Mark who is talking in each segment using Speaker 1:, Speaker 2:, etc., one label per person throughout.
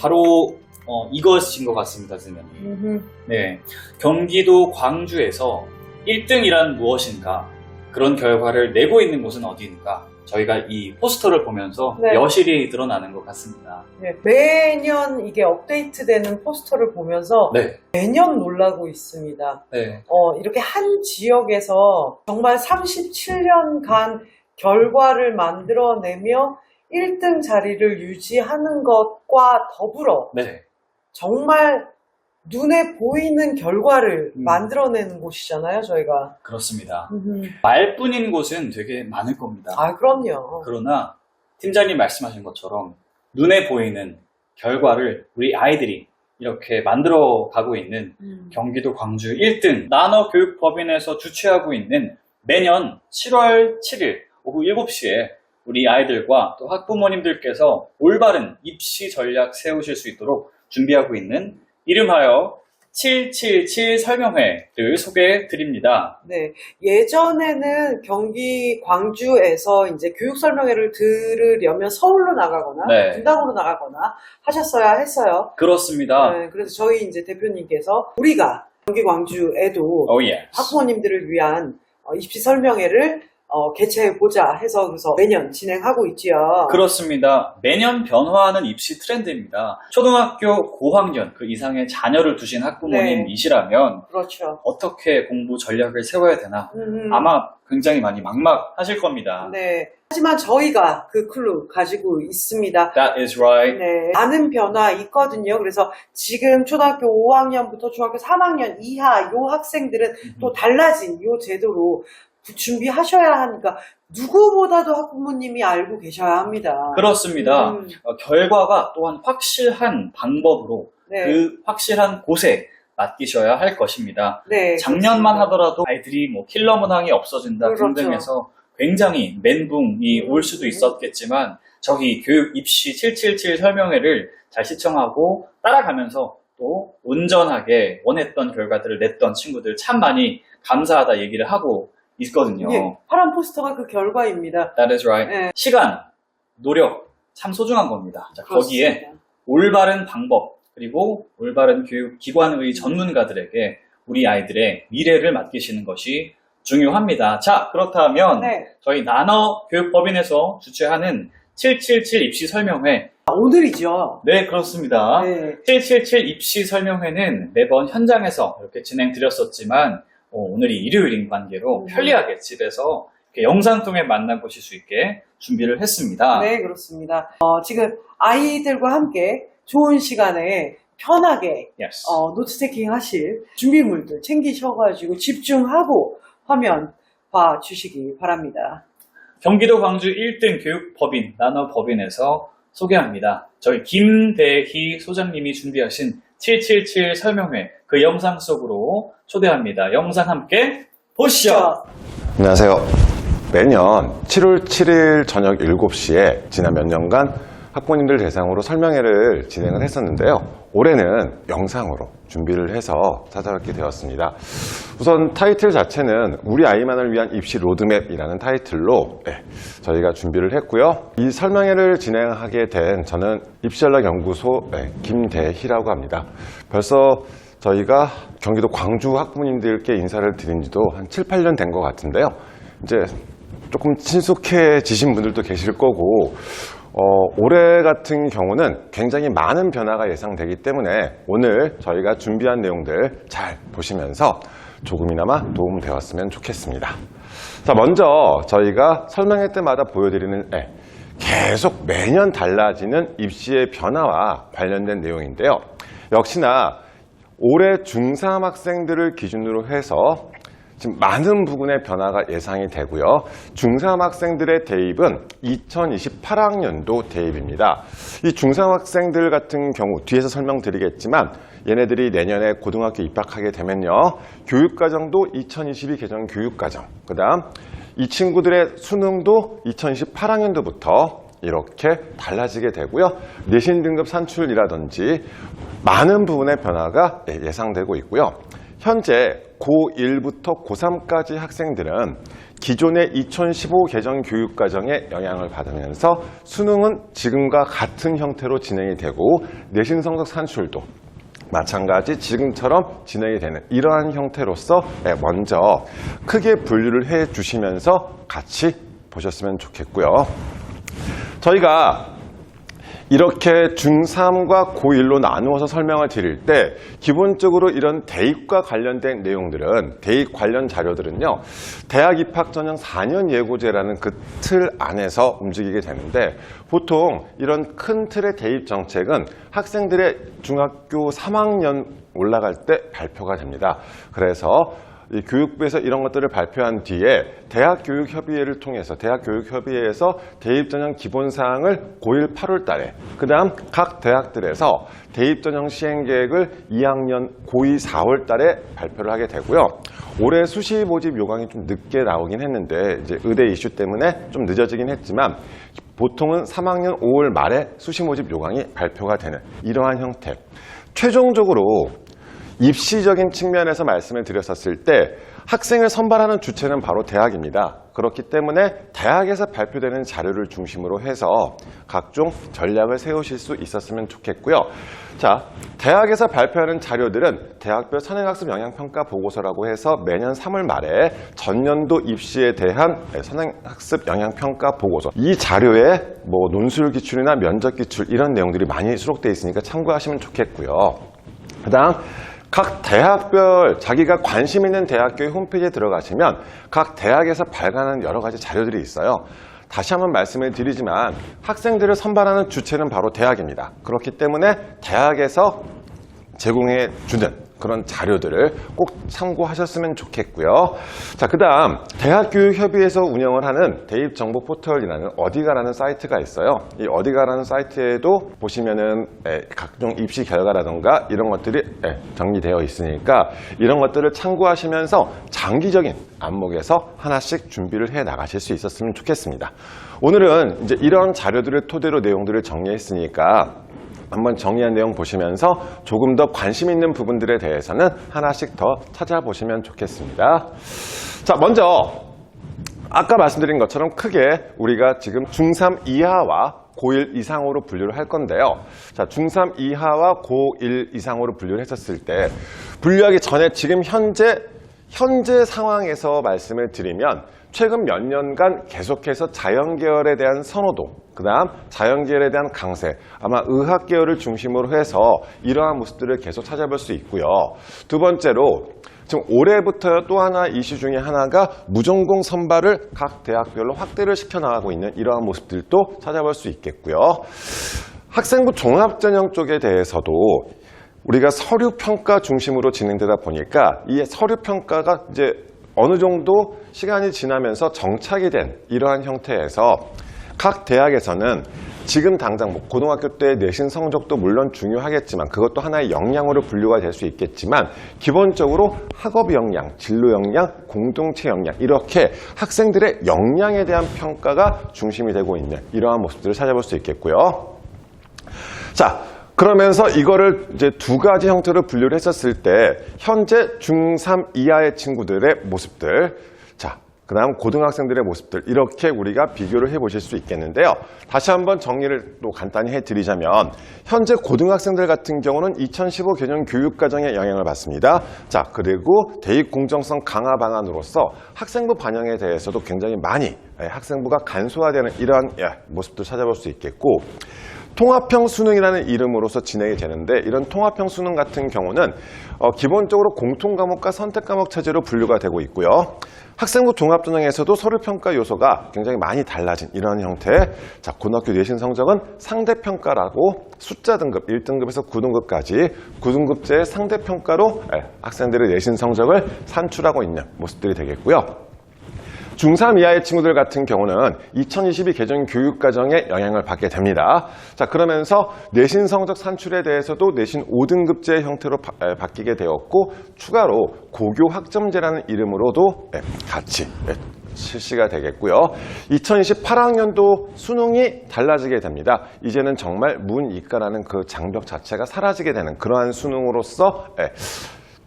Speaker 1: 바로 이것인 것 같습니다, 선생님. 네, 경기도 광주에서 1등이란 무엇인가, 그런 결과를 내고 있는 곳은 어디인가, 저희가 이 포스터를 보면서
Speaker 2: 네.
Speaker 1: 여실히 드러나는 것 같습니다.
Speaker 2: 네, 매년 이게 업데이트되는 포스터를 보면서
Speaker 1: 네,
Speaker 2: 매년 놀라고 있습니다.
Speaker 1: 네,
Speaker 2: 이렇게 한 지역에서 정말 37년간 결과를 만들어내며 1등 자리를 유지하는 것과 더불어
Speaker 1: 네,
Speaker 2: 정말 눈에 보이는 결과를 만들어내는 곳이잖아요, 저희가.
Speaker 1: 그렇습니다. 말뿐인 곳은 되게 많을 겁니다.
Speaker 2: 아, 그럼요.
Speaker 1: 그러나 팀장님 말씀하신 것처럼 눈에 보이는 결과를 우리 아이들이 이렇게 만들어 가고 있는 경기도 광주 1등 나눠교육법인에서 주최하고 있는 매년 7월 7일 오후 7시에 우리 아이들과 또 학부모님들께서 올바른 입시 전략 세우실 수 있도록 준비하고 있는 이름하여 777 설명회를 소개해 드립니다.
Speaker 2: 네. 예전에는 경기 광주에서 이제 교육 설명회를 들으려면 서울로 나가거나,
Speaker 1: 네.
Speaker 2: 분당으로 나가거나 하셨어야 했어요.
Speaker 1: 그렇습니다.
Speaker 2: 네, 그래서 저희 이제 대표님께서 우리가 경기 광주에도
Speaker 1: Oh yes.
Speaker 2: 학부모님들을 위한 입시 설명회를 개최해보자 해서 그래서 매년 진행하고 있지요.
Speaker 1: 그렇습니다. 매년 변화하는 입시 트렌드입니다. 초등학교 고학년 그 이상의 자녀를 두신 학부모님이시라면
Speaker 2: 그렇죠.
Speaker 1: 어떻게 공부 전략을 세워야 되나 아마 굉장히 많이 막막하실 겁니다.
Speaker 2: 네. 하지만 저희가 그 클루 가지고 있습니다.
Speaker 1: That is right.
Speaker 2: 네. 많은 변화 있거든요. 그래서 지금 초등학교 5학년부터 중학교 3학년 이하 요 학생들은 또 달라진 요 제도로 준비하셔야 하니까 누구보다도 학부모님이 알고 계셔야 합니다.
Speaker 1: 그렇습니다. 결과가 또한 확실한 방법으로
Speaker 2: 네.
Speaker 1: 그 확실한 곳에 맡기셔야 할 것입니다.
Speaker 2: 네,
Speaker 1: 작년만
Speaker 2: 그렇습니다.
Speaker 1: 하더라도 아이들이 뭐 킬러 문항이 없어진다
Speaker 2: 그렇죠.
Speaker 1: 등등해서 굉장히 멘붕이 올 수도 있었겠지만 저희 교육 입시 777 설명회를 잘 시청하고 따라가면서 또 온전하게 원했던 결과들을 냈던 친구들 참 많이 감사하다 얘기를 하고 있거든요.
Speaker 2: 예, 파란 포스터가 그 결과입니다.
Speaker 1: That is right.
Speaker 2: 네.
Speaker 1: 시간, 노력 참 소중한 겁니다. 자, 거기에
Speaker 2: 그렇습니다.
Speaker 1: 올바른 방법 그리고 올바른 교육 기관의 전문가들에게 우리 아이들의 미래를 맡기시는 것이 중요합니다. 자, 그렇다면
Speaker 2: 네.
Speaker 1: 저희 나눠교육법인에서 주최하는 777 입시 설명회.
Speaker 2: 오늘이죠.
Speaker 1: 네, 그렇습니다.
Speaker 2: 네.
Speaker 1: 777 입시 설명회는 매번 현장에서 이렇게 진행드렸었지만 오늘이 일요일인 관계로 편리하게 집에서 이렇게 영상 통해 만나보실 수 있게 준비를 했습니다.
Speaker 2: 네, 그렇습니다. 지금 아이들과 함께 좋은 시간에 편하게
Speaker 1: Yes.
Speaker 2: 노트 테이킹 하실 준비물들 챙기셔가지고 집중하고 화면 봐주시기 바랍니다.
Speaker 1: 경기도 광주 1등 교육법인 나눠법인에서 소개합니다. 저희 김대희 소장님이 준비하신 777 설명회 그 영상 속으로 초대합니다. 영상 함께 보시죠.
Speaker 3: 안녕하세요. 매년 7월 7일 저녁 7시에 지난 몇 년간 학부모님들 대상으로 설명회를 진행을 했었는데요. 올해는 영상으로 준비를 해서 찾아뵙게 되었습니다. 우선 타이틀 자체는 우리 아이만을 위한 입시 로드맵이라는 타이틀로 저희가 준비를 했고요. 이 설명회를 진행하게 된 저는 입시전략연구소 김대희라고 합니다. 벌써 저희가 경기도 광주 학부모님들께 인사를 드린 지도 한 7, 8년 된 것 같은데요. 이제 조금 친숙해지신 분들도 계실 거고 올해 같은 경우는 굉장히 많은 변화가 예상되기 때문에 오늘 저희가 준비한 내용들 잘 보시면서 조금이나마 도움되었으면 좋겠습니다. 자, 먼저 저희가 설명회 때마다 보여드리는 계속 매년 달라지는 입시의 변화와 관련된 내용인데요. 역시나 올해 중3 학생들을 기준으로 해서 지금 많은 부분의 변화가 예상이 되고요. 중3 학생들의 대입은 2028학년도 대입입니다. 이 중3 학생들 같은 경우 뒤에서 설명드리겠지만 얘네들이 내년에 고등학교 입학하게 되면요. 교육과정도 2022 개정 교육과정, 그 다음 이 친구들의 수능도 2028학년도부터 이렇게 달라지게 되고요. 내신 등급 산출이라든지 많은 부분의 변화가 예상되고 있고요. 현재 고1부터 고3까지 학생들은 기존의 2015 개정 교육과정에 영향을 받으면서 수능은 지금과 같은 형태로 진행이 되고 내신 성적 산출도 마찬가지 지금처럼 진행이 되는 이러한 형태로서 먼저 크게 분류를 해 주시면서 같이 보셨으면 좋겠고요. 저희가 이렇게 중3과 고1로 나누어서 설명을 드릴 때 기본적으로 이런 대입과 관련된 내용들은 대입 관련 자료들은요. 대학 입학 전형 4년 예고제라는 그 틀 안에서 움직이게 되는데 보통 이런 큰 틀의 대입 정책은 학생들의 중학교 3학년 올라갈 때 발표가 됩니다. 그래서 이 교육부에서 이런 것들을 발표한 뒤에 대학교육협의회를 통해서 대학교육협의회에서 대입전형 기본사항을 고1 8월 달에 그 다음 각 대학들에서 대입전형 시행계획을 2학년 고2 4월 달에 발표를 하게 되고요. 올해 수시 모집 요강이 좀 늦게 나오긴 했는데 이제 의대 이슈 때문에 좀 늦어지긴 했지만 보통은 3학년 5월 말에 수시 모집 요강이 발표가 되는 이러한 형태. 최종적으로 입시적인 측면에서 말씀을 드렸었을 때 학생을 선발하는 주체는 바로 대학입니다. 그렇기 때문에 대학에서 발표되는 자료를 중심으로 해서 각종 전략을 세우실 수 있었으면 좋겠고요. 자, 대학에서 발표하는 자료들은 대학별 선행학습 영향평가 보고서라고 해서 매년 3월 말에 전년도 입시에 대한 선행학습 영향평가 보고서 이 자료에 뭐 논술 기출이나 면접 기출 이런 내용들이 많이 수록되어 있으니까 참고하시면 좋겠고요. 그 다음 각 대학별 자기가 관심 있는 대학교의 홈페이지에 들어가시면 각 대학에서 발간하는 여러 가지 자료들이 있어요. 다시 한번 말씀을 드리지만 학생들을 선발하는 주체는 바로 대학입니다. 그렇기 때문에 대학에서 제공해 주는 그런 자료들을 꼭 참고하셨으면 좋겠고요. 자, 그 다음 대학교육협의회에서 운영을 하는 대입정보 포털이라는 어디가라는 사이트가 있어요. 이 어디가라는 사이트에도 보시면은 각종 입시 결과라던가 이런 것들이 정리되어 있으니까 이런 것들을 참고하시면서 장기적인 안목에서 하나씩 준비를 해 나가실 수 있었으면 좋겠습니다. 오늘은 이제 이런 자료들을 토대로 내용들을 정리했으니까 한번 정리한 내용 보시면서 조금 더 관심 있는 부분들에 대해서는 하나씩 더 찾아보시면 좋겠습니다. 자, 먼저 아까 말씀드린 것처럼 크게 우리가 지금 중3 이하와 고1 이상으로 분류를 할 건데요. 자, 중3 이하와 고1 이상으로 분류를 했었을 때 분류하기 전에 지금 현재 상황에서 말씀을 드리면 최근 몇 년간 계속해서 자연계열에 대한 선호도, 그 다음 자연계열에 대한 강세, 아마 의학계열을 중심으로 해서 이러한 모습들을 계속 찾아볼 수 있고요. 두 번째로 지금 올해부터 또 하나 이슈 중에 하나가 무전공 선발을 각 대학별로 확대를 시켜나가고 있는 이러한 모습들도 찾아볼 수 있겠고요. 학생부 종합전형 쪽에 대해서도 우리가 서류평가 중심으로 진행되다 보니까 이 서류평가가 이제 어느 정도 시간이 지나면서 정착이 된 이러한 형태에서 각 대학에서는 지금 당장 고등학교 때 내신 성적도 물론 중요하겠지만 그것도 하나의 역량으로 분류가 될 수 있겠지만 기본적으로 학업 역량, 진로 역량, 공동체 역량 이렇게 학생들의 역량에 대한 평가가 중심이 되고 있는 이러한 모습들을 찾아볼 수 있겠고요. 자, 그러면서 이거를 이제 두 가지 형태로 분류를 했었을 때 현재 중3 이하의 친구들의 모습들, 자, 그 다음 고등학생들의 모습들 이렇게 우리가 비교를 해보실 수 있겠는데요. 다시 한번 정리를 또 간단히 해드리자면 현재 고등학생들 같은 경우는 2015 개정 교육과정의 영향을 받습니다. 자, 그리고 대입 공정성 강화 방안으로서 학생부 반영에 대해서도 굉장히 많이 학생부가 간소화되는 이러한 모습도 찾아볼 수 있겠고 통합형 수능이라는 이름으로서 진행이 되는데 이런 통합형 수능 같은 경우는 기본적으로 공통과목과 선택과목 체제로 분류가 되고 있고요. 학생부 종합전형에서도 서류평가 요소가 굉장히 많이 달라진 이런 형태. 자, 고등학교 내신 성적은 상대평가라고 숫자 등급 1등급에서 9등급까지 9등급제의 상대평가로 학생들의 내신 성적을 산출하고 있는 모습들이 되겠고요. 중3 이하의 친구들 같은 경우는 2022 개정 교육과정에 영향을 받게 됩니다. 자, 그러면서 내신 성적 산출에 대해서도 내신 5등급제 형태로 바뀌게 되었고 추가로 고교 학점제라는 이름으로도 같이 실시가 되겠고요. 2028학년도 수능이 달라지게 됩니다. 이제는 정말 문이과라는 그 장벽 자체가 사라지게 되는 그러한 수능으로서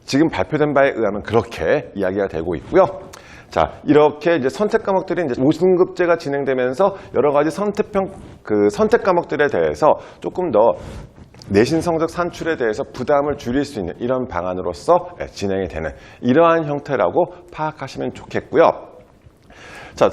Speaker 3: 지금 발표된 바에 의하면 그렇게 이야기가 되고 있고요. 자, 이렇게 이제 선택 과목들이 이제 5등급제가 진행되면서 여러 가지 선택 과목들에 대해서 조금 더 내신 성적 산출에 대해서 부담을 줄일 수 있는 이런 방안으로서 진행이 되는 이러한 형태라고 파악하시면 좋겠고요. 자,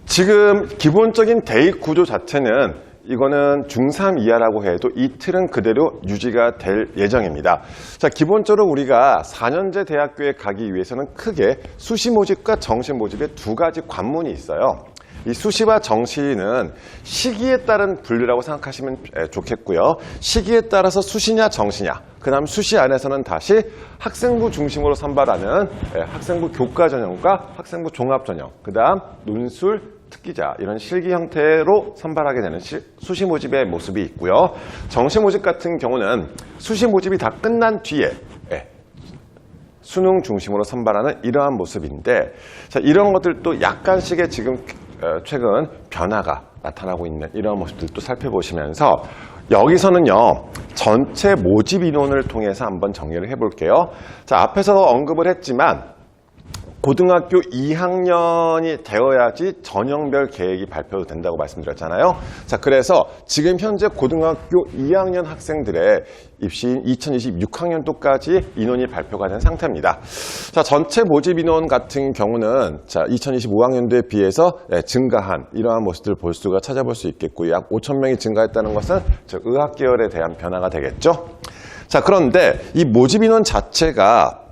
Speaker 3: 지금 기본적인 대입 구조 자체는 이거는 중3 이하라고 해도 이 틀은 그대로 유지가 될 예정입니다. 자, 기본적으로 우리가 4년제 대학교에 가기 위해서는 크게 수시 모집과 정시 모집의 두 가지 관문이 있어요. 이 수시와 정시는 시기에 따른 분류라고 생각하시면 좋겠고요. 시기에 따라서 수시냐 정시냐, 그 다음 수시 안에서는 다시 학생부 중심으로 선발하는 학생부 교과 전형과 학생부 종합 전형, 그 다음 논술, 특기자 이런 실기 형태로 선발하게 되는 수시 모집의 모습이 있고요. 정시 모집 같은 경우는 수시 모집이 다 끝난 뒤에 수능 중심으로 선발하는 이러한 모습인데, 자, 이런 것들도 약간씩의 지금 최근 변화가 나타나고 있는 이런 모습들도 살펴보시면서 여기서는요, 전체 모집 인원을 통해서 한번 정리를 해볼게요. 자, 앞에서 언급을 했지만 고등학교 2학년이 되어야지 전형별 계획이 발표된다고 말씀드렸잖아요. 자, 그래서 지금 현재 고등학교 2학년 학생들의 입시인 2026학년도까지 인원이 발표가 된 상태입니다. 자, 전체 모집 인원 같은 경우는 자, 2025학년도에 비해서 증가한 이러한 모습들을 볼 수가 찾아볼 수 있겠고요. 약 5,000명이 증가했다는 것은 의학 계열에 대한 변화가 되겠죠. 자, 그런데 이 모집 인원 자체가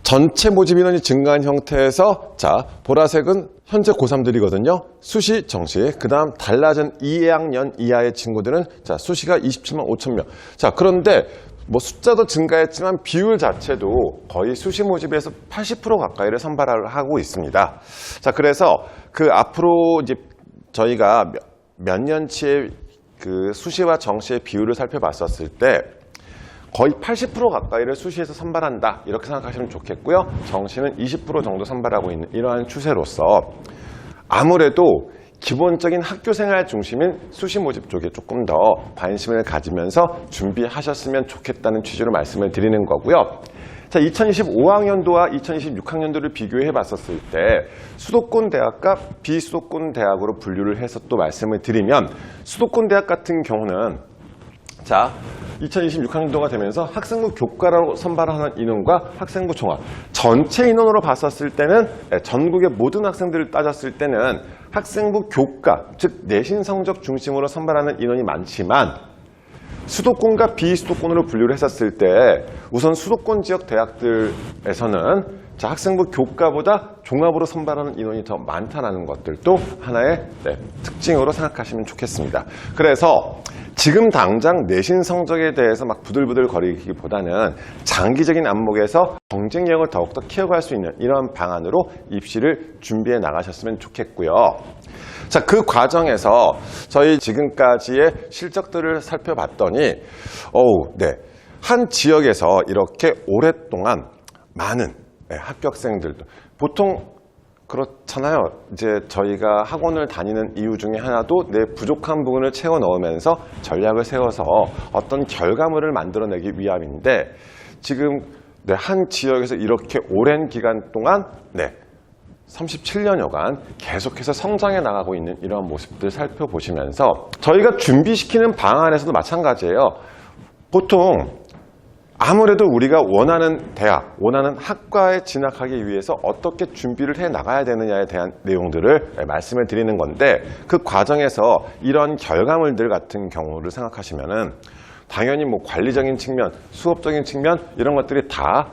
Speaker 3: 전체 모집 인원이 증가한 형태에서, 자, 보라색은 현재 고3들이거든요. 수시, 정시. 그 다음 달라진 2학년 이하의 친구들은, 자, 수시가 27만 5천 명. 자, 그런데 뭐 숫자도 증가했지만 비율 자체도 거의 수시 모집에서 80% 가까이를 선발을 하고 있습니다. 자, 그래서 그 앞으로 이제 저희가 몇 년치의 그 수시와 정시의 비율을 살펴봤었을 때 거의 80% 가까이를 수시에서 선발한다, 이렇게 생각하시면 좋겠고요. 정시는 20% 정도 선발하고 있는 이러한 추세로서 아무래도 기본적인 학교생활 중심인 수시 모집 쪽에 조금 더 관심을 가지면서 준비하셨으면 좋겠다는 취지로 말씀을 드리는 거고요. 자, 2025학년도와 2026학년도를 비교해 봤었을 때 수도권 대학과 비수도권 대학으로 분류를 해서 또 말씀을 드리면, 수도권 대학 같은 경우는 자, 2026학년도가 되면서 학생부 교과로 선발하는 인원과 학생부 종합 전체 인원으로 봤었을 때는, 전국의 모든 학생들을 따졌을 때는 학생부 교과, 즉 내신 성적 중심으로 선발하는 인원이 많지만 수도권과 비수도권으로 분류를 했었을 때 우선 수도권 지역 대학들에서는 자, 학생부 교과보다 종합으로 선발하는 인원이 더 많다는 것들도 하나의 특징으로 생각하시면 좋겠습니다. 그래서 지금 당장 내신 성적에 대해서 막 부들부들 거리기보다는 장기적인 안목에서 경쟁력을 더욱더 키워갈 수 있는 이런 방안으로 입시를 준비해 나가셨으면 좋겠고요. 자, 그 과정에서 저희 지금까지의 실적들을 살펴봤더니 한 지역에서 이렇게 오랫동안 많은 합격생들도 보통 그렇잖아요. 이제 저희가 학원을 다니는 이유 중에 하나도 내 부족한 부분을 채워 넣으면서 전략을 세워서 어떤 결과물을 만들어내기 위함인데, 지금 한 지역에서 이렇게 오랜 기간 동안 37년여간 계속해서 성장해 나가고 있는 이런 모습들 살펴보시면서 저희가 준비시키는 방안에서도 마찬가지예요. 보통 아무래도 우리가 원하는 대학, 원하는 학과에 진학하기 위해서 어떻게 준비를 해 나가야 되느냐에 대한 내용들을 말씀을 드리는 건데, 그 과정에서 이런 결과물들 같은 경우를 생각하시면은 당연히 뭐 관리적인 측면, 수업적인 측면 이런 것들이 다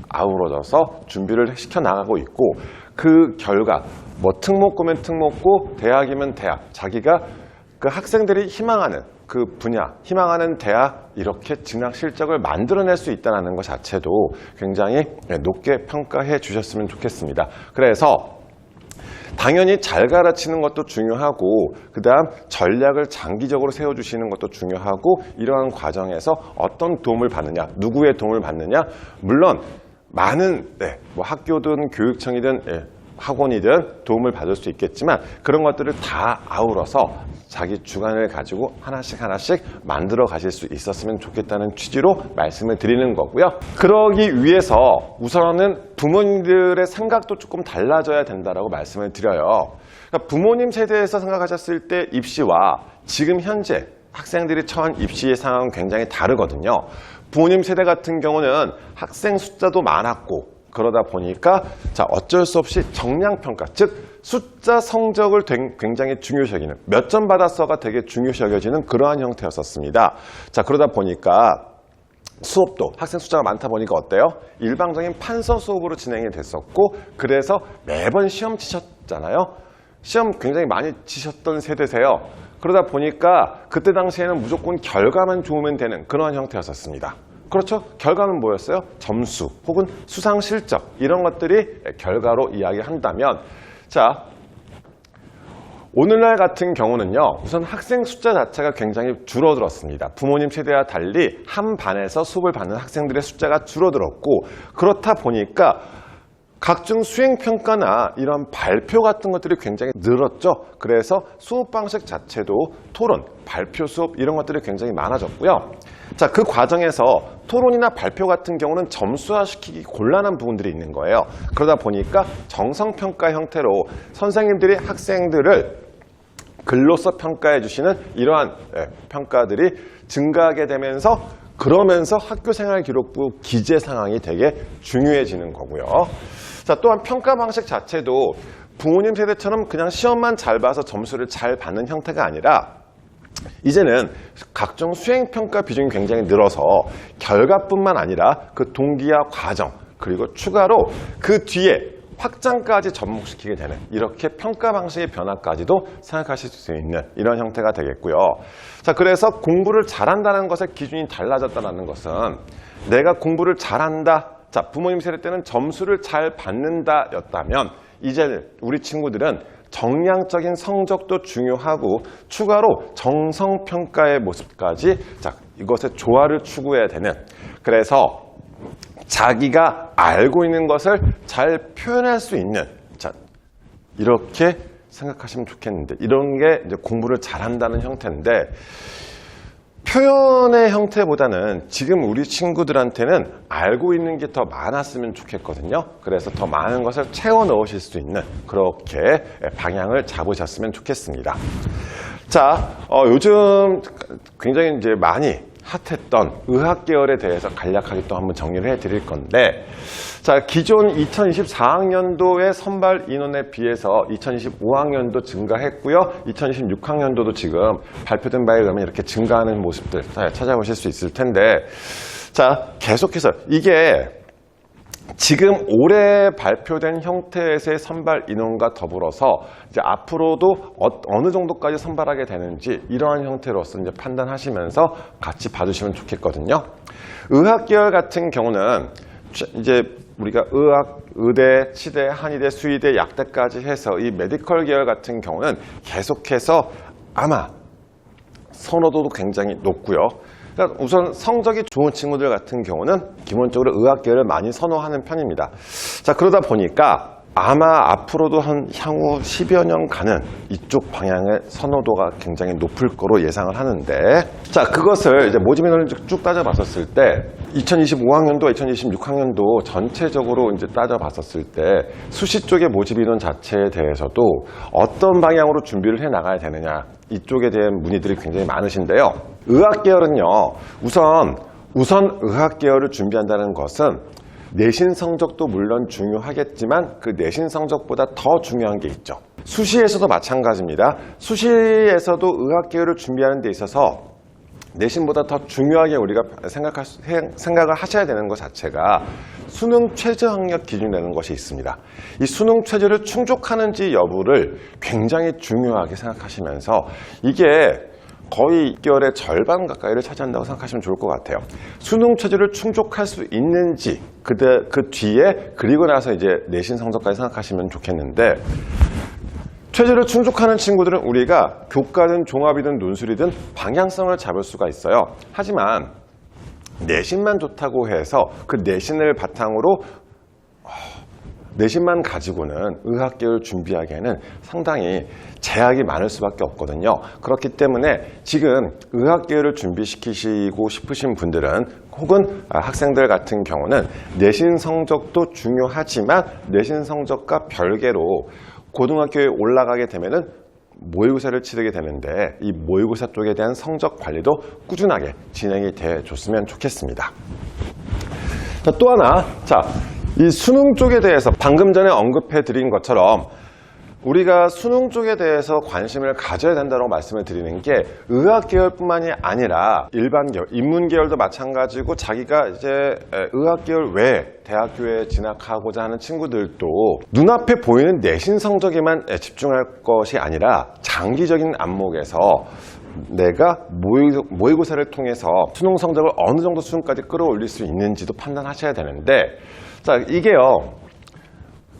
Speaker 3: 아우러져서 준비를 시켜 나가고 있고, 그 결과 뭐 특목고면 특목고, 대학이면 대학, 자기가 그 학생들이 희망하는 그 분야, 희망하는 대학 이렇게 진학 실적을 만들어낼 수 있다는 것 자체도 굉장히 높게 평가해 주셨으면 좋겠습니다. 그래서 당연히 잘 가르치는 것도 중요하고, 그 다음 전략을 장기적으로 세워주시는 것도 중요하고, 이러한 과정에서 어떤 도움을 받느냐, 누구의 도움을 받느냐, 물론 많은 뭐 학교든 교육청이든 학원이든 도움을 받을 수 있겠지만 그런 것들을 다 아우러서 자기 주관을 가지고 하나씩 만들어 가실 수 있었으면 좋겠다는 취지로 말씀을 드리는 거고요. 그러기 위해서 우선은 부모님들의 생각도 조금 달라져야 된다라고 말씀을 드려요. 그러니까 부모님 세대에서 생각하셨을 때 입시와 지금 현재 학생들이 처한 입시의 상황은 굉장히 다르거든요. 부모님 세대 같은 경우는 학생 숫자도 많았고 그러다 보니까 어쩔 수 없이 정량평가, 즉 숫자 성적을 굉장히 중요시 여기는, 몇 점 받았어가 되게 중요시 여겨지는 그러한 형태였었습니다. 그러다 보니까 수업도 학생 숫자가 많다 보니까 어때요? 일방적인 판서 수업으로 진행이 됐었고, 그래서 매번 시험 치셨잖아요. 시험 굉장히 많이 치셨던 세대세요. 그러다 보니까 그때 당시에는 무조건 결과만 좋으면 되는 그러한 형태였었습니다. 그렇죠? 결과는 뭐였어요? 점수 혹은 수상 실적, 이런 것들이 결과로 이야기한다면, 오늘날 같은 경우는요, 우선 학생 숫자 자체가 굉장히 줄어들었습니다. 부모님 세대와 달리 한 반에서 수업을 받는 학생들의 숫자가 줄어들었고, 그렇다 보니까 각종 수행평가나 이런 발표 같은 것들이 굉장히 늘었죠. 그래서 수업 방식 자체도 토론, 발표 수업 이런 것들이 굉장히 많아졌고요. 그 과정에서 토론이나 발표 같은 경우는 점수화시키기 곤란한 부분들이 있는 거예요. 그러다 보니까 정성평가 형태로 선생님들이 학생들을 글로써 평가해 주시는 이러한 평가들이 증가하게 되면서, 그러면서 학교생활기록부 기재 상황이 되게 중요해지는 거고요. 또한 평가 방식 자체도 부모님 세대처럼 그냥 시험만 잘 봐서 점수를 잘 받는 형태가 아니라, 이제는 각종 수행평가 비중이 굉장히 늘어서 결과뿐만 아니라 그 동기와 과정, 그리고 추가로 그 뒤에 확장까지 접목시키게 되는, 이렇게 평가 방식의 변화까지도 생각하실 수 있는 이런 형태가 되겠고요. 그래서 공부를 잘한다는 것의 기준이 달라졌다는 것은, 내가 공부를 잘한다, 부모님 세대 때는 점수를 잘 받는다 였다면, 이제 우리 친구들은 정량적인 성적도 중요하고 추가로 정성평가의 모습까지 이것의 조화를 추구해야 되는, 그래서 자기가 알고 있는 것을 잘 표현할 수 있는, 이렇게 생각하시면 좋겠는데, 이런 게 이제 공부를 잘한다는 형태인데, 표현의 형태보다는 지금 우리 친구들한테는 알고 있는 게 더 많았으면 좋겠거든요. 그래서 더 많은 것을 채워 넣으실 수 있는, 그렇게 방향을 잡으셨으면 좋겠습니다. 요즘 굉장히 이제 많이 핫했던 의학 계열에 대해서 간략하게 또 한번 정리를 해드릴 건데, 기존 2024학년도의 선발 인원에 비해서 2025학년도 증가했고요. 2026학년도도 지금 발표된 바에 의하면 이렇게 증가하는 모습들 찾아보실 수 있을 텐데, 계속해서 이게 지금 올해 발표된 형태에서의 선발 인원과 더불어서 이제 앞으로도 어느 정도까지 선발하게 되는지, 이러한 형태로서 이제 판단하시면서 같이 봐주시면 좋겠거든요. 의학 계열 같은 경우는 이제 우리가 의학, 의대, 치대, 한의대, 수의대, 약대까지 해서 이 메디컬 계열 같은 경우는 계속해서 아마 선호도도 굉장히 높고요. 그러니까 우선 성적이 좋은 친구들 같은 경우는 기본적으로 의학 계열을 많이 선호하는 편입니다. 그러다 보니까 아마 앞으로도 한 향후 10여 년간은 이쪽 방향의 선호도가 굉장히 높을 거로 예상을 하는데, 그것을 이제 모집 인원을 쭉 따져봤었을 때 2025학년도와 2026학년도 전체적으로 이제 따져봤었을 때 수시 쪽의 모집 인원 자체에 대해서도 어떤 방향으로 준비를 해 나가야 되느냐, 이쪽에 대한 문의들이 굉장히 많으신데요. 의학 계열은요, 우선 의학 계열을 준비한다는 것은 내신 성적도 물론 중요하겠지만 그 내신 성적보다 더 중요한 게 있죠. 수시에서도 마찬가지입니다. 수시에서도 의학 계열을 준비하는 데 있어서 내신보다 더 중요하게 우리가 생각을 하셔야 되는 것 자체가 수능 최저 학력 기준이라는 것이 있습니다. 이 수능 최저를 충족하는지 여부를 굉장히 중요하게 생각하시면서, 이게 거의 6개월의 절반 가까이를 차지한다고 생각하시면 좋을 것 같아요. 수능 최저를 충족할 수 있는지, 그 뒤에 그리고 나서 이제 내신 성적까지 생각하시면 좋겠는데, 최저를 충족하는 친구들은 우리가 교과든 종합이든 논술이든 방향성을 잡을 수가 있어요. 하지만 내신만 좋다고 해서 그 내신을 바탕으로 내신만 가지고는 의학계열 준비하기에는 상당히 제약이 많을 수밖에 없거든요. 그렇기 때문에 지금 의학계열을 준비시키시고 싶으신 분들은 혹은 학생들 같은 경우는 내신 성적도 중요하지만 내신 성적과 별개로 고등학교에 올라가게 되면은 모의고사를 치르게 되는데 이 모의고사 쪽에 대한 성적 관리도 꾸준하게 진행이 돼 줬으면 좋겠습니다. 자, 또 하나, 이 수능 쪽에 대해서 방금 전에 언급해 드린 것처럼 우리가 수능 쪽에 대해서 관심을 가져야 된다고 말씀을 드리는 게 의학계열뿐만이 아니라 일반 계열, 인문계열도 마찬가지고 자기가 이제 의학계열 외 대학교에 진학하고자 하는 친구들도 눈앞에 보이는 내신 성적에만 집중할 것이 아니라 장기적인 안목에서 내가 모의고사를 통해서 수능 성적을 어느 정도 수준까지 끌어올릴 수 있는지도 판단하셔야 되는데, 이게요,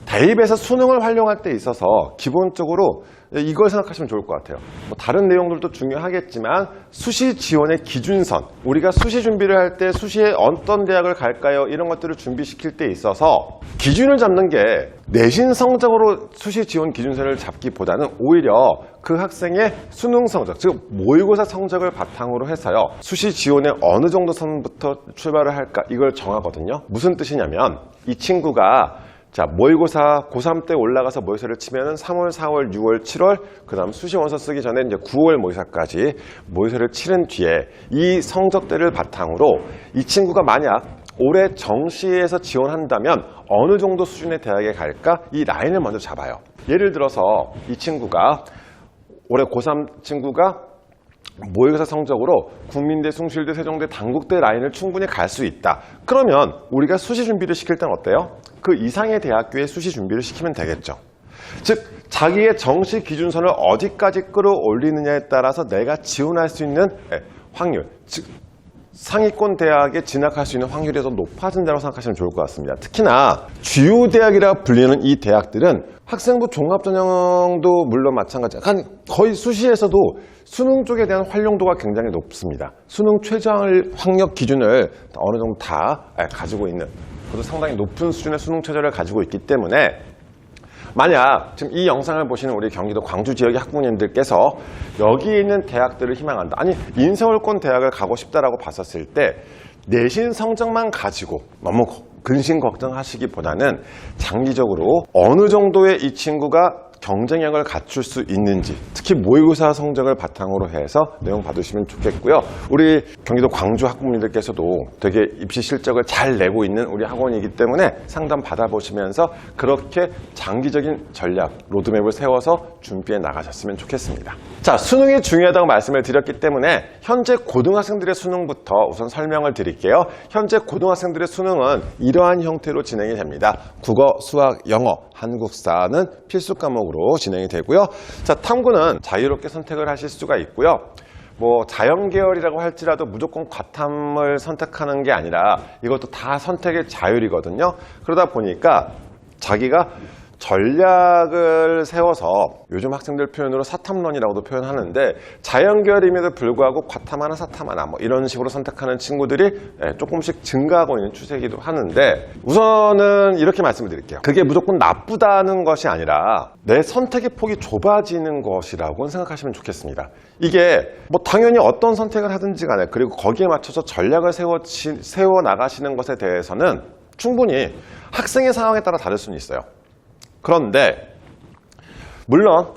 Speaker 3: 대입에서 수능을 활용할 때 있어서 기본적으로 이걸 생각하시면 좋을 것 같아요. 다른 내용들도 중요하겠지만 수시 지원의 기준선, 우리가 수시 준비를 할 때 수시에 어떤 대학을 갈까요? 이런 것들을 준비시킬 때 있어서 기준을 잡는 게 내신 성적으로 수시 지원 기준선을 잡기보다는 오히려 그 학생의 수능 성적, 즉 모의고사 성적을 바탕으로 해서요, 수시 지원의 어느 정도 선부터 출발을 할까 이걸 정하거든요. 무슨 뜻이냐면 이 친구가 모의고사 고3 때 올라가서 모의고사를 치면은 3월, 4월, 6월, 7월, 그 다음 수시 원서 쓰기 전에 이제 9월 모의고사까지 모의고사를 치른 뒤에 이 성적대를 바탕으로 이 친구가 만약 올해 정시에서 지원한다면 어느 정도 수준의 대학에 갈까? 이 라인을 먼저 잡아요. 예를 들어서 이 친구가 올해 고3 친구가 모의고사 성적으로 국민대, 숭실대, 세종대, 단국대 라인을 충분히 갈 수 있다. 그러면 우리가 수시 준비를 시킬 때는 어때요? 그 이상의 대학교에 수시 준비를 시키면 되겠죠. 즉 자기의 정시 기준선을 어디까지 끌어올리느냐에 따라서 내가 지원할 수 있는 확률, 즉 상위권 대학에 진학할 수 있는 확률이 더 높아진다고 생각하시면 좋을 것 같습니다. 특히나 주요 대학이라 불리는 이 대학들은 학생부 종합전형도 물론 마찬가지야. 거의 수시에서도 수능 쪽에 대한 활용도가 굉장히 높습니다. 수능 최저 학력 기준을 어느 정도 다 가지고 있는, 그것도 상당히 높은 수준의 수능 최저를 가지고 있기 때문에 만약 지금 이 영상을 보시는 우리 경기도 광주 지역의 학부모님들께서 여기에 있는 대학들을 희망한다, 아니 인서울권 대학을 가고 싶다라고 봤었을 때 내신 성적만 가지고 너무 근심 걱정하시기보다는 장기적으로 어느 정도의 이 친구가 경쟁력을 갖출 수 있는지, 특히 모의고사 성적을 바탕으로 해서 내용 받으시면 좋겠고요. 우리 경기도 광주 학부모님들께서도 되게 입시 실적을 잘 내고 있는 우리 학원이기 때문에 상담 받아보시면서 그렇게 장기적인 전략, 로드맵을 세워서 준비해 나가셨으면 좋겠습니다. 자, 수능이 중요하다고 말씀을 드렸기 때문에 현재 고등학생들의 수능부터 우선 설명을 드릴게요. 현재 고등학생들의 수능은 이러한 형태로 진행이 됩니다. 국어, 수학, 영어, 한국사는 필수 과목으로 진행이 되고요. 자, 탐구는 자유롭게 선택을 하실 수가 있고요. 자연계열이라고 할지라도 무조건 과탐을 선택하는 게 아니라 이것도 다 선택의 자율이거든요. 그러다 보니까 자기가 전략을 세워서 요즘 학생들 표현으로 사탐론이라고도 표현하는데 자연계열임에도 불구하고 과탐 하나, 사탐 하나 이런 식으로 선택하는 친구들이 조금씩 증가하고 있는 추세이기도 하는데, 우선은 이렇게 말씀을 드릴게요. 그게 무조건 나쁘다는 것이 아니라 내 선택의 폭이 좁아지는 것이라고 생각하시면 좋겠습니다. 이게 당연히 어떤 선택을 하든지 간에, 그리고 거기에 맞춰서 전략을 세워 나가시는 것에 대해서는 충분히 학생의 상황에 따라 다를 수는 있어요. 그런데 물론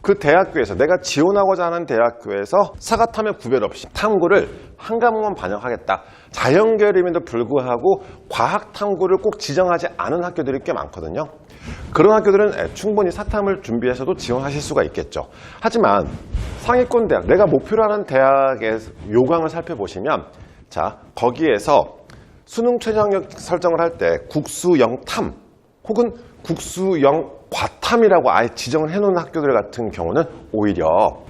Speaker 3: 그 대학교에서, 내가 지원하고자 하는 대학교에서 사과탐의 구별 없이 탐구를 한 과목만 반영하겠다, 자연계열임에도 불구하고 과학 탐구를 꼭 지정하지 않은 학교들이 꽤 많거든요. 그런 학교들은 충분히 사탐을 준비해서도 지원하실 수가 있겠죠. 하지만 상위권 대학, 내가 목표로 하는 대학의 요강을 살펴보시면, 자, 거기에서 수능 최저학력 설정을 할 때 국수영 탐 혹은 국수영 과탐이라고 아예 지정을 해놓은 학교들 같은 경우는 오히려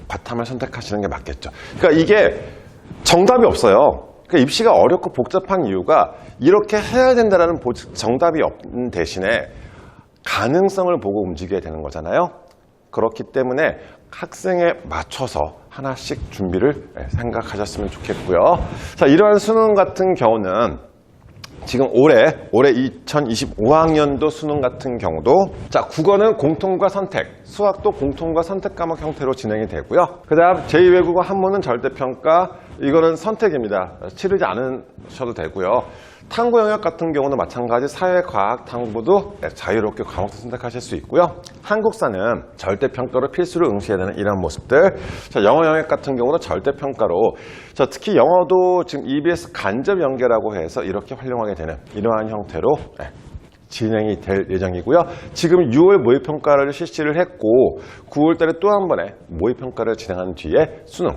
Speaker 3: 과탐을 선택하시는 게 맞겠죠. 그러니까 이게 정답이 없어요. 그러니까 입시가 어렵고 복잡한 이유가 이렇게 해야 된다는 정답이 없는 대신에 가능성을 보고 움직여야 되는 거잖아요. 그렇기 때문에 학생에 맞춰서 하나씩 준비를 생각하셨으면 좋겠고요. 자, 이러한 수능 같은 경우는 지금 올해 2025학년도 수능 같은 경우도 자, 국어는 공통과 선택, 수학도 공통과 선택 과목 형태로 진행이 되고요. 그 다음 제2외국어 한문은 절대평가, 이거는 선택입니다. 치르지 않으셔도 되고요. 탐구 영역 같은 경우는 마찬가지 사회과학 탐구도 자유롭게 과목도 선택하실 수 있고요. 한국사는 절대평가로 필수로 응시해야 되는 이런 모습들. 자, 영어 영역 같은 경우는 절대평가로, 자, 특히 영어도 지금 EBS 간접 연계라고 해서 이렇게 활용하게 되는 이러한 형태로 진행이 될 예정이고요. 지금 6월 모의평가를 실시를 했고 9월 달에 또 한 번의 모의평가를 진행한 뒤에 수능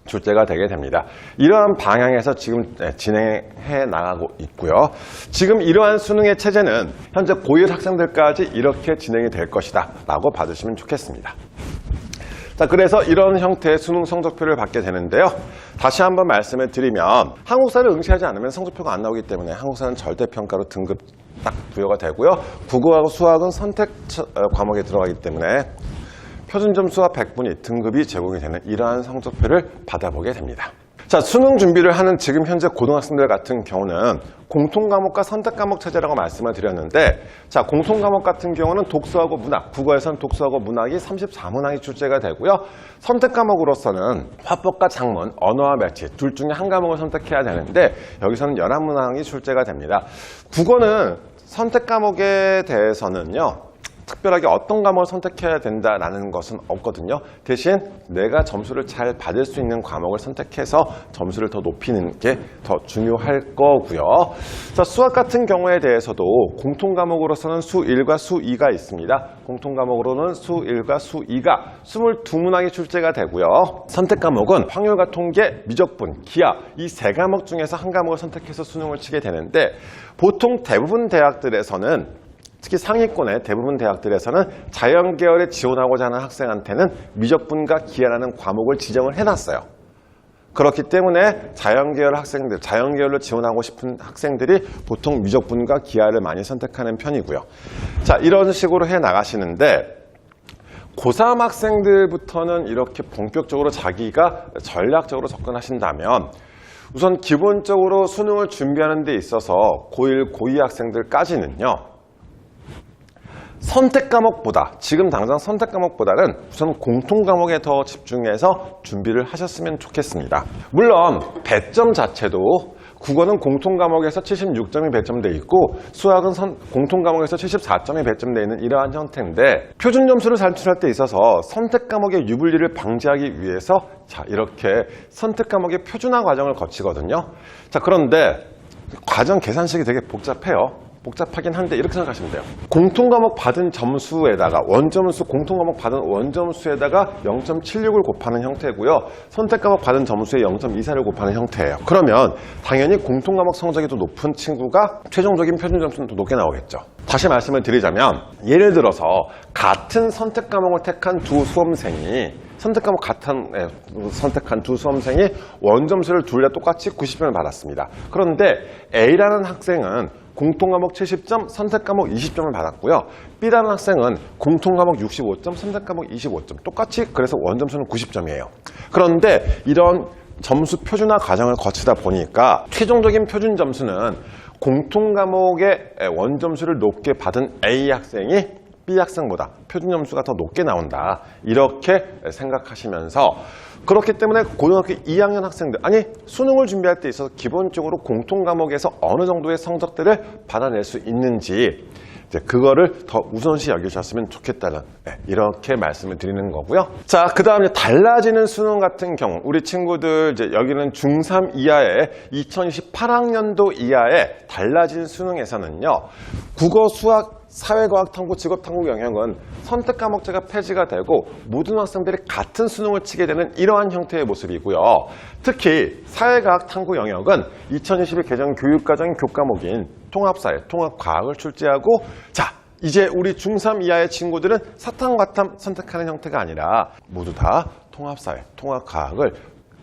Speaker 3: 출제가 되게 됩니다. 이러한 방향에서 지금 진행해 나가고 있고요. 지금 이러한 수능의 체제는 현재 고1 학생들까지 이렇게 진행이 될 것이다 라고 봐주시면 좋겠습니다. 자, 그래서 이런 형태의 수능 성적표를 받게 되는데요. 다시 한번 말씀을 드리면 한국사를 응시하지 않으면 성적표가 안 나오기 때문에 한국사는 절대평가로 등급 딱 부여가 되고요. 국어하고 수학은 선택 과목에 들어가기 때문에 표준점수와 100분위 등급이 제공이 되는 이러한 성적표를 받아보게 됩니다. 자, 수능 준비를 하는 지금 현재 고등학생들 같은 경우는 공통과목과 선택과목 체제라고 말씀을 드렸는데, 자, 공통과목 같은 경우는 독서하고 문학, 국어에서는 독서하고 문학이 34문항이 출제가 되고요. 선택과목으로서는 화법과 작문, 언어와 매치 둘 중에 한 과목을 선택해야 되는데 여기서는 11문항이 출제가 됩니다. 국어는 선택과목에 대해서는요, 특별하게 어떤 과목을 선택해야 된다라는 것은 없거든요. 대신 내가 점수를 잘 받을 수 있는 과목을 선택해서 점수를 더 높이는 게 더 중요할 거고요. 자, 수학 같은 경우에 대해서도 공통 과목으로서는 수 1과 수 2가 있습니다. 공통 과목으로는 수 1과 수 2가 22문항이 출제가 되고요. 선택 과목은 확률과 통계, 미적분, 기하 이 세 과목 중에서 한 과목을 선택해서 수능을 치게 되는데, 보통 대부분 대학들에서는 특히 상위권의 대부분 대학들에서는 자연계열에 지원하고자 하는 학생한테는 미적분과 기하라는 과목을 지정을 해놨어요. 그렇기 때문에 자연계열 학생들, 자연계열로 지원하고 싶은 학생들이 보통 미적분과 기하를 많이 선택하는 편이고요. 자, 이런 식으로 해 나가시는데 고3 학생들부터는 이렇게 본격적으로 자기가 전략적으로 접근하신다면 우선 기본적으로 수능을 준비하는 데 있어서 고1, 고2 학생들까지는요, 선택 과목보다, 지금 당장 선택 과목보다는 우선 공통 과목에 더 집중해서 준비를 하셨으면 좋겠습니다. 물론 배점 자체도 국어는 공통 과목에서 76점이 배점되어 있고 수학은 공통 과목에서 74점이 배점되어 있는 이러한 형태인데, 표준 점수를 산출할 때 있어서 선택 과목의 유불리를 방지하기 위해서 자, 이렇게 선택 과목의 표준화 과정을 거치거든요. 자, 그런데 과정 계산식이 되게 복잡해요. 복잡하긴 한데 이렇게 생각하시면 돼요. 공통과목 받은 점수에다가 원점수, 공통과목 받은 원점수에다가 0.76을 곱하는 형태고요. 선택과목 받은 점수에 0.24를 곱하는 형태예요. 그러면 당연히 공통과목 성적이 더 높은 친구가 최종적인 표준 점수는 더 높게 나오겠죠. 다시 말씀을 드리자면 예를 들어서 같은 선택과목을 택한 두 수험생이 선택한 두 수험생이 원점수를 둘 다 똑같이 90점을 받았습니다. 그런데 A라는 학생은 공통과목 70점, 선택과목 20점을 받았고요. B라는 학생은 공통과목 65점, 선택과목 25점. 똑같이 그래서 원점수는 90점이에요. 그런데 이런 점수 표준화 과정을 거치다 보니까 최종적인 표준 점수는 공통과목의 원점수를 높게 받은 A 학생이 B 학생보다 표준 점수가 더 높게 나온다. 이렇게 생각하시면서, 그렇기 때문에 고등학교 2학년 학생들, 아니 수능을 준비할 때 있어서 기본적으로 공통 과목에서 어느 정도의 성적들을 받아낼 수 있는지 이제 그거를 더 우선시 여기셨으면 좋겠다는 이렇게 말씀을 드리는 거고요. 자, 그 다음에 달라지는 수능 같은 경우 우리 친구들 이제 여기는 중3 이하의 2028학년도 이하의 달라진 수능에서는요, 국어, 수학, 사회과학 탐구, 직업 탐구 영역은 선택 과목제가 폐지가 되고 모든 학생들이 같은 수능을 치게 되는 이러한 형태의 모습이고요. 특히 사회과학 탐구 영역은 2022 개정 교육과정 교과목인 통합사회, 통합과학을 출제하고, 자, 이제 우리 중3 이하의 친구들은 사탐과탐 선택하는 형태가 아니라 모두 다 통합사회, 통합과학을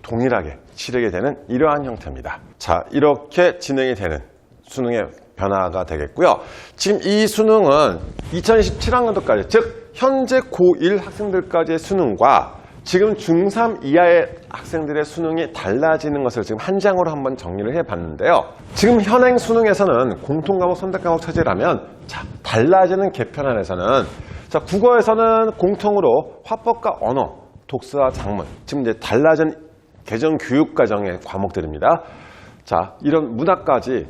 Speaker 3: 동일하게 치르게 되는 이러한 형태입니다. 자, 이렇게 진행이 되는 수능의 변화가 되겠고요. 지금 이 수능은 2027학년도까지, 즉 현재 고1 학생들까지의 수능과 지금 중3 이하의 학생들의 수능이 달라지는 것을 지금 한 장으로 한번 정리를 해봤는데요. 지금 현행 수능에서는 공통과목, 선택과목 체제라면 자, 달라지는 개편안에서는 자, 국어에서는 공통으로 화법과 언어, 독서와 작문, 지금 이제 달라진 개정 교육과정의 과목들입니다. 자, 이런 문학까지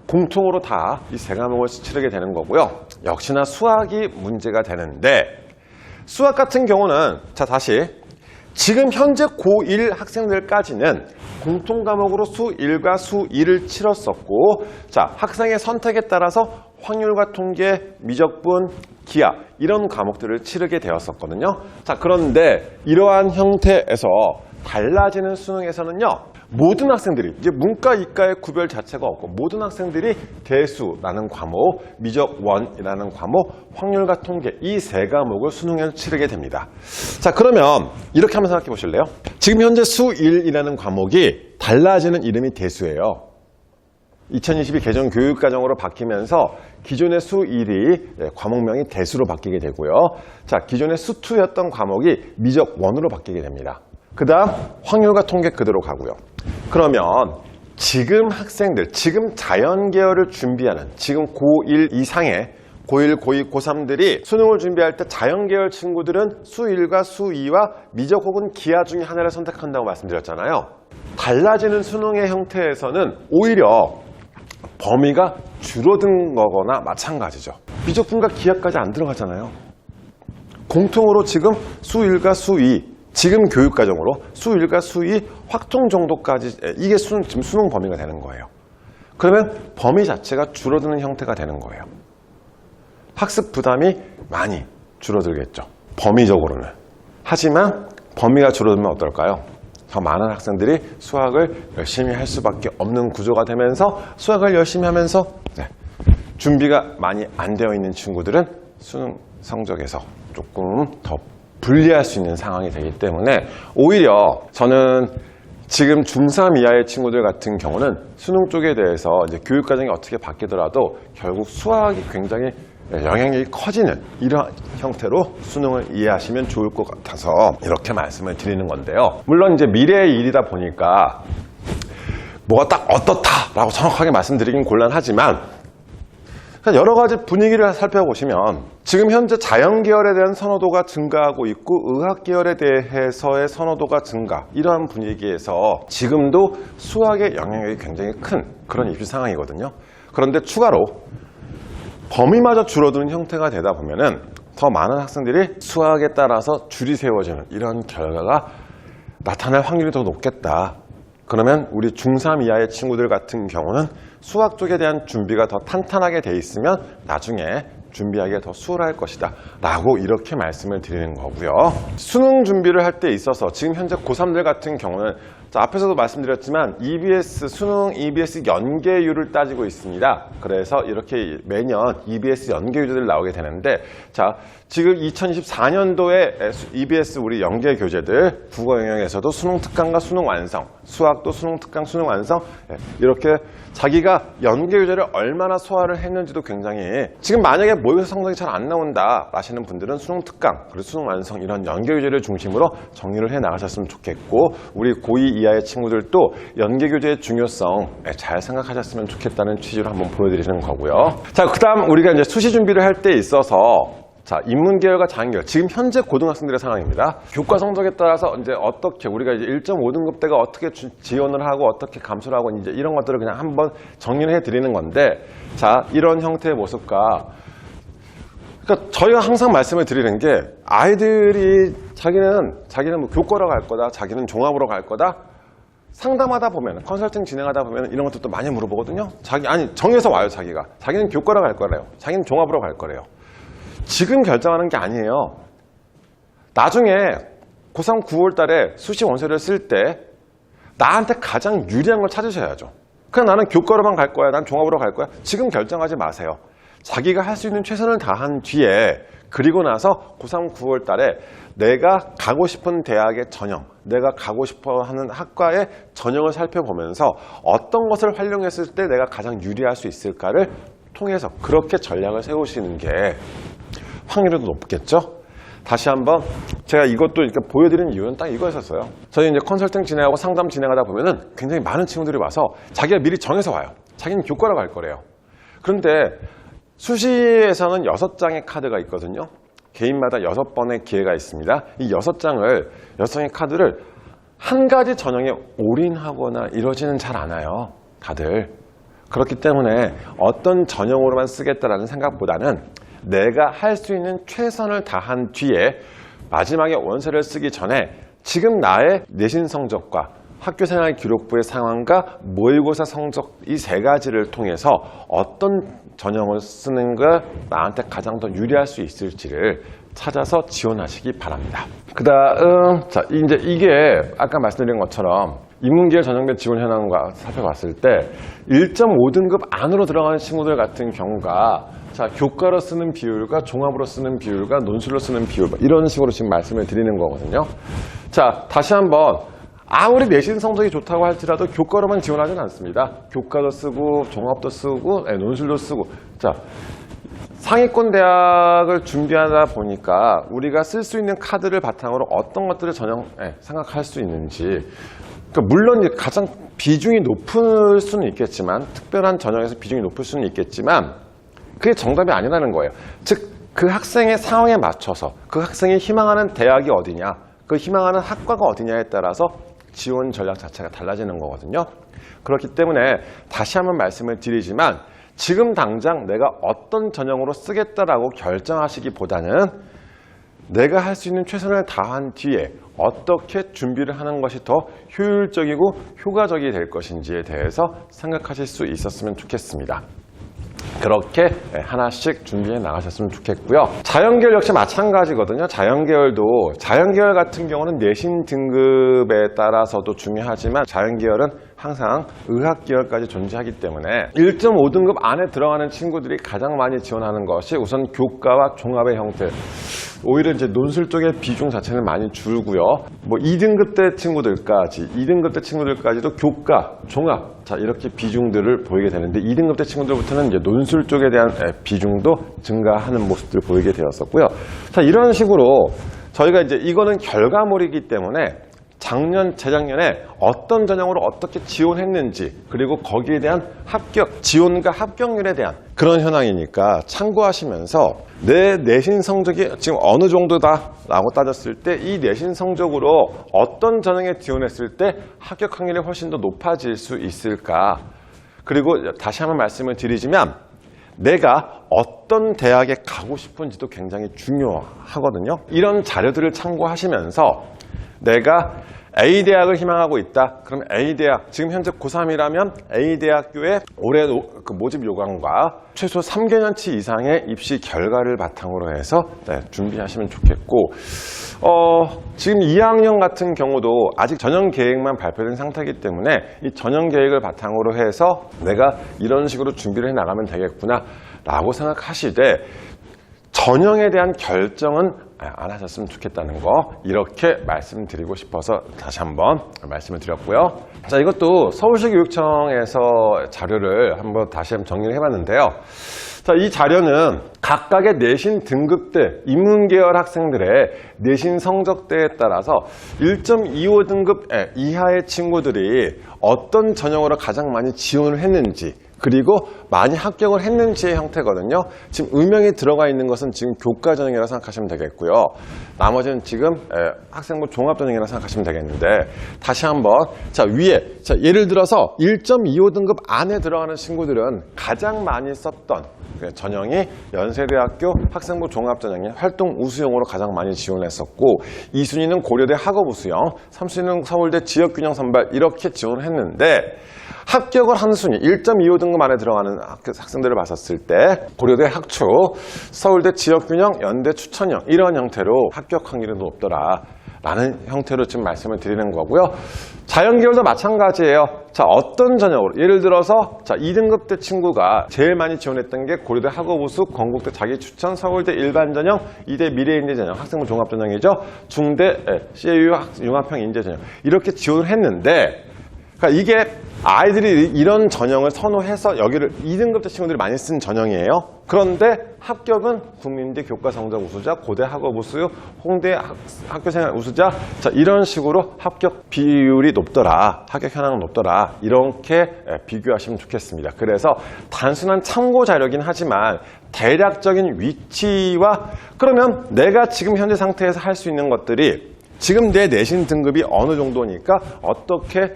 Speaker 3: 공통으로 다 이 세 과목을 치르게 되는 거고요. 역시나 수학이 문제가 되는데 수학 같은 경우는 자, 다시 지금 현재 고1 학생들까지는 공통 과목으로 수1과 수2를 치렀었고 자, 학생의 선택에 따라서 확률과 통계, 미적분, 기하 이런 과목들을 치르게 되었었거든요. 자, 그런데 이러한 형태에서 달라지는 수능에서는요. 모든 학생들이 이제 문과, 이과의 구별 자체가 없고 모든 학생들이 대수라는 과목, 미적원이라는 과목, 확률과 통계 이 세 과목을 수능에서 치르게 됩니다. 자, 그러면 이렇게 한번 생각해 보실래요? 지금 현재 수1이라는 과목이 달라지는 이름이 대수예요. 2022 개정 교육과정으로 바뀌면서 기존의 수1이 과목명이 대수로 바뀌게 되고요. 자, 기존의 수2였던 과목이 미적원으로 바뀌게 됩니다. 그 다음 확률과 통계 그대로 가고요. 그러면 지금 학생들, 지금 자연계열을 준비하는 지금 고1 이상의 고1, 고2, 고3들이 수능을 준비할 때 자연계열 친구들은 수1과 수2와 미적 혹은 기하 중에 하나를 선택한다고 말씀드렸잖아요. 달라지는 수능의 형태에서는 오히려 범위가 줄어든 거거나 마찬가지죠. 미적분과 기하까지 안 들어가잖아요. 공통으로 지금 수1과 수2 지금 교육과정으로 수1과 수2 확정 정도까지 이게 지금 수능 범위가 되는 거예요. 그러면 범위 자체가 줄어드는 형태가 되는 거예요. 학습 부담이 많이 줄어들겠죠. 범위적으로는. 하지만 범위가 줄어들면 어떨까요? 더 많은 학생들이 수학을 열심히 할 수밖에 없는 구조가 되면서 수학을 열심히 하면서 준비가 많이 안 되어 있는 친구들은 수능 성적에서 조금 더 불리할 수 있는 상황이 되기 때문에 오히려 저는 지금 중3 이하의 친구들 같은 경우는 수능 쪽에 대해서 이제 교육과정이 어떻게 바뀌더라도 결국 수학이 굉장히 영향력이 커지는 이런 형태로 수능을 이해하시면 좋을 것 같아서 이렇게 말씀을 드리는 건데요. 물론 이제 미래의 일이다 보니까 뭐가 딱 어떻다라고 정확하게 말씀드리긴 곤란하지만 여러 가지 분위기를 살펴보시면 지금 현재 자연계열에 대한 선호도가 증가하고 있고 의학계열에 대해서의 선호도가 증가 이러한 분위기에서 지금도 수학의 영향력이 굉장히 큰 그런 입시 상황이거든요. 그런데 추가로 범위마저 줄어드는 형태가 되다 보면은 더 많은 학생들이 수학에 따라서 줄이 세워지는 이런 결과가 나타날 확률이 더 높겠다. 그러면 우리 중3 이하의 친구들 같은 경우는 수학 쪽에 대한 준비가 더 탄탄하게 돼 있으면 나중에 준비하기가 더 수월할 것이다 라고 이렇게 말씀을 드리는 거고요. 수능 준비를 할 때 있어서 지금 현재 고3들 같은 경우는 앞에서도 말씀드렸지만 EBS, 수능 EBS 연계율을 따지고 있습니다. 그래서 이렇게 매년 EBS 연계교재들이 나오게 되는데 자, 지금 2024년도에 EBS 우리 연계교재들 국어 영역에서도 수능 특강과 수능 완성, 수학도 수능 특강, 수능 완성 이렇게 자기가 연계교재를 얼마나 소화를 했는지도 굉장히 지금 만약에 모의고사 성적이 잘 안 나온다 하시는 분들은 수능 특강 그리고 수능 완성 이런 연계교재를 중심으로 정리를 해 나가셨으면 좋겠고 우리 고2 이하의 친구들도 연계교재의 중요성 잘 생각하셨으면 좋겠다는 취지로 한번 보여드리는 거고요. 자, 그 다음 우리가 이제 수시 준비를 할 때 있어서 자, 인문계열과 자연계열 지금 현재 고등학생들의 상황입니다. 교과 성적에 따라서 이제 어떻게 우리가 이제 1.5등급 대가 어떻게 지원을 하고 어떻게 감수를 하고 이제 이런 것들을 그냥 한번 정리를 해드리는 건데 자, 이런 형태의 모습과 그러니까 저희가 항상 말씀을 드리는 게 아이들이 자기는 뭐 교과로 갈 거다, 자기는 종합으로 갈 거다. 상담하다 보면 컨설팅 진행하다 보면 이런 것들도 많이 물어보거든요. 정해서 와요. 자기는 교과로 갈 거래요. 자기는 종합으로 갈 거래요. 지금 결정하는 게 아니에요. 나중에 고3 9월 달에 수시 원서를 쓸 때 나한테 가장 유리한 걸 찾으셔야죠. 그냥 나는 교과로만 갈 거야, 난 종합으로 갈 거야. 지금 결정하지 마세요. 자기가 할 수 있는 최선을 다한 뒤에 그리고 나서 고3 9월 달에 내가 가고 싶은 대학의 전형, 내가 가고 싶어 하는 학과의 전형을 살펴보면서 어떤 것을 활용했을 때 내가 가장 유리할 수 있을까를 통해서 그렇게 전략을 세우시는 게 확률이 더 높겠죠? 다시 한번 제가 이것도 이렇게 보여드리는 이유는 딱 이거였었어요. 저희 이제 컨설팅 진행하고 상담 진행하다 보면은 굉장히 많은 친구들이 와서 자기가 미리 정해서 와요. 자기는 교과로 갈 거래요. 그런데 수시에서는 6장의 카드가 있거든요. 개인마다 6번의 기회가 있습니다. 이 6장의 카드를 한 가지 전형에 올인하거나 이러지는 잘 않아요. 다들. 그렇기 때문에 어떤 전형으로만 쓰겠다라는 생각보다는 내가 할 수 있는 최선을 다한 뒤에 마지막에 원서를 쓰기 전에 지금 나의 내신 성적과 학교생활 기록부의 상황과 모의고사 성적 이 3가지를 통해서 어떤 전형을 쓰는 게 나한테 가장 더 유리할 수 있을지를 찾아서 지원하시기 바랍니다. 그 다음, 자, 이제 이게 아까 말씀드린 것처럼 인문계열 전형별 지원 현황과 살펴봤을 때 1.5등급 안으로 들어가는 친구들 같은 경우가 자, 교과로 쓰는 비율과 종합으로 쓰는 비율과 논술로 쓰는 비율 이런 식으로 지금 말씀을 드리는 거거든요. 자, 다시 한번 아무리 내신 성적이 좋다고 할지라도 교과로만 지원하지는 않습니다. 교과도 쓰고 종합도 쓰고 논술도 쓰고 자, 상위권 대학을 준비하다 보니까 우리가 쓸 수 있는 카드를 바탕으로 어떤 것들을 전형 생각할 수 있는지 그러니까 물론 가장 비중이 높을 수는 있겠지만 특별한 전형에서 비중이 높을 수는 있겠지만 그게 정답이 아니라는 거예요. 즉 그 학생의 상황에 맞춰서 그 학생이 희망하는 대학이 어디냐 그 희망하는 학과가 어디냐에 따라서 지원 전략 자체가 달라지는 거거든요. 그렇기 때문에 다시 한번 말씀을 드리지만 지금 당장 내가 어떤 전형으로 쓰겠다라고 결정하시기보다는 내가 할 수 있는 최선을 다한 뒤에 어떻게 준비를 하는 것이 더 효율적이고 효과적이 될 것인지에 대해서 생각하실 수 있었으면 좋겠습니다. 그렇게 하나씩 준비해 나가셨으면 좋겠고요. 자연계열 역시 마찬가지거든요. 자연계열 같은 경우는 내신 등급에 따라서도 중요하지만 자연계열은 항상 의학계열까지 존재하기 때문에 1.5등급 안에 들어가는 친구들이 가장 많이 지원하는 것이 우선 교과와 종합의 형태. 오히려 이제 논술 쪽의 비중 자체는 많이 줄고요. 뭐 2등급 대 친구들까지도 교과, 종합 자 이렇게 비중들을 보이게 되는데 2등급 대 친구들부터는 이제 논술 쪽에 대한 비중도 증가하는 모습들을 보이게 되었었고요. 자 이런 식으로 저희가 이제 이거는 결과물이기 때문에 작년, 재작년에 어떤 전형으로 어떻게 지원했는지 그리고 거기에 대한 지원과 합격률에 대한 그런 현황이니까 참고하시면서 내 내신 성적이 지금 어느 정도다 라고 따졌을 때 이 내신 성적으로 어떤 전형에 지원했을 때 합격 확률이 훨씬 더 높아질 수 있을까 그리고 다시 한번 말씀을 드리자면 내가 어떤 대학에 가고 싶은지도 굉장히 중요하거든요. 이런 자료들을 참고하시면서 내가 A대학을 희망하고 있다. 그럼 A대학, 지금 현재 고3이라면 A대학교의 올해 모집 요강과 최소 3개년치 이상의 입시 결과를 바탕으로 해서 준비하시면 좋겠고 지금 2학년 같은 경우도 아직 전형 계획만 발표된 상태이기 때문에 이 전형 계획을 바탕으로 해서 내가 이런 식으로 준비를 해나가면 되겠구나 라고 생각하시되 전형에 대한 결정은 안 하셨으면 좋겠다는 거 이렇게 말씀드리고 싶어서 다시 한번 말씀을 드렸고요. 자 이것도 서울시 교육청에서 자료를 한번 다시 한번 정리를 해봤는데요. 자, 이 자료는 각각의 내신 등급대, 인문계열 학생들의 내신 성적대에 따라서 1.25등급 이하의 친구들이 어떤 전형으로 가장 많이 지원을 했는지 그리고 많이 합격을 했는지의 형태거든요. 지금 음영이 들어가 있는 것은 지금 교과 전형이라고 생각하시면 되겠고요. 나머지는 지금 학생부 종합 전형이라고 생각하시면 되겠는데 다시 한번 자 위에 예를 들어서 1.25등급 안에 들어가는 친구들은 가장 많이 썼던 전형이 연세대학교 학생부 종합 전형의 활동 우수형으로 가장 많이 지원했었고 2순위는 고려대 학업 우수형, 3순위는 서울대 지역균형 선발 이렇게 지원을 했는데 합격을 한 순위 1.25등급 안에 들어가는 학생들을 봤었을 때 고려대 학추, 서울대 지역균형, 연대 추천형 이런 형태로 합격 확률이 높더라 라는 형태로 지금 말씀을 드리는 거고요. 자연계열도 마찬가지예요. 자, 어떤 전형으로 예를 들어서 2등급 때 친구가 제일 많이 지원했던 게 고려대 학업우수, 건국대 자기추천, 서울대 일반전형, 이대 미래인재전형, 학생부 종합전형이죠. 중대 CAU 융합형 인재전형 이렇게 지원을 했는데 그러니까 이게 아이들이 이런 전형을 선호해서 여기를 2등급대 친구들이 많이 쓴 전형이에요. 그런데 합격은 국민대 교과성적 우수자, 고대 학업 우수, 홍대 학교생활 우수자, 자, 이런 식으로 합격 비율이 높더라, 합격 현황은 높더라, 이렇게 비교하시면 좋겠습니다. 그래서 단순한 참고 자료긴 하지만 대략적인 위치와, 그러면 내가 지금 현재 상태에서 할 수 있는 것들이 지금 내 내신 등급이 어느 정도니까 어떻게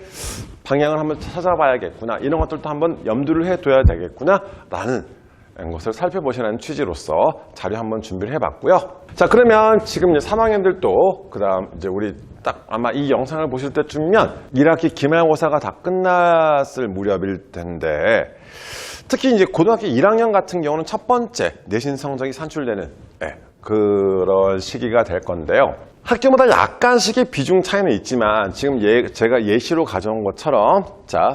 Speaker 3: 방향을 한번 찾아봐야겠구나, 이런 것들도 한번 염두를 해둬야 되겠구나 라는 것을 살펴보시라는 취지로서 자료 한번 준비를 해봤고요. 자, 그러면 지금 이제 3학년들도 그 다음 이제 우리 딱 아마 이 영상을 보실 때쯤이면 1학기 기말고사가 다 끝났을 무렵일 텐데, 특히 이제 고등학교 1학년 같은 경우는 첫 번째 내신 성적이 산출되는 그런 시기가 될 건데요. 학교마다 약간씩의 비중 차이는 있지만 지금 제가 예시로 가져온 것처럼, 자,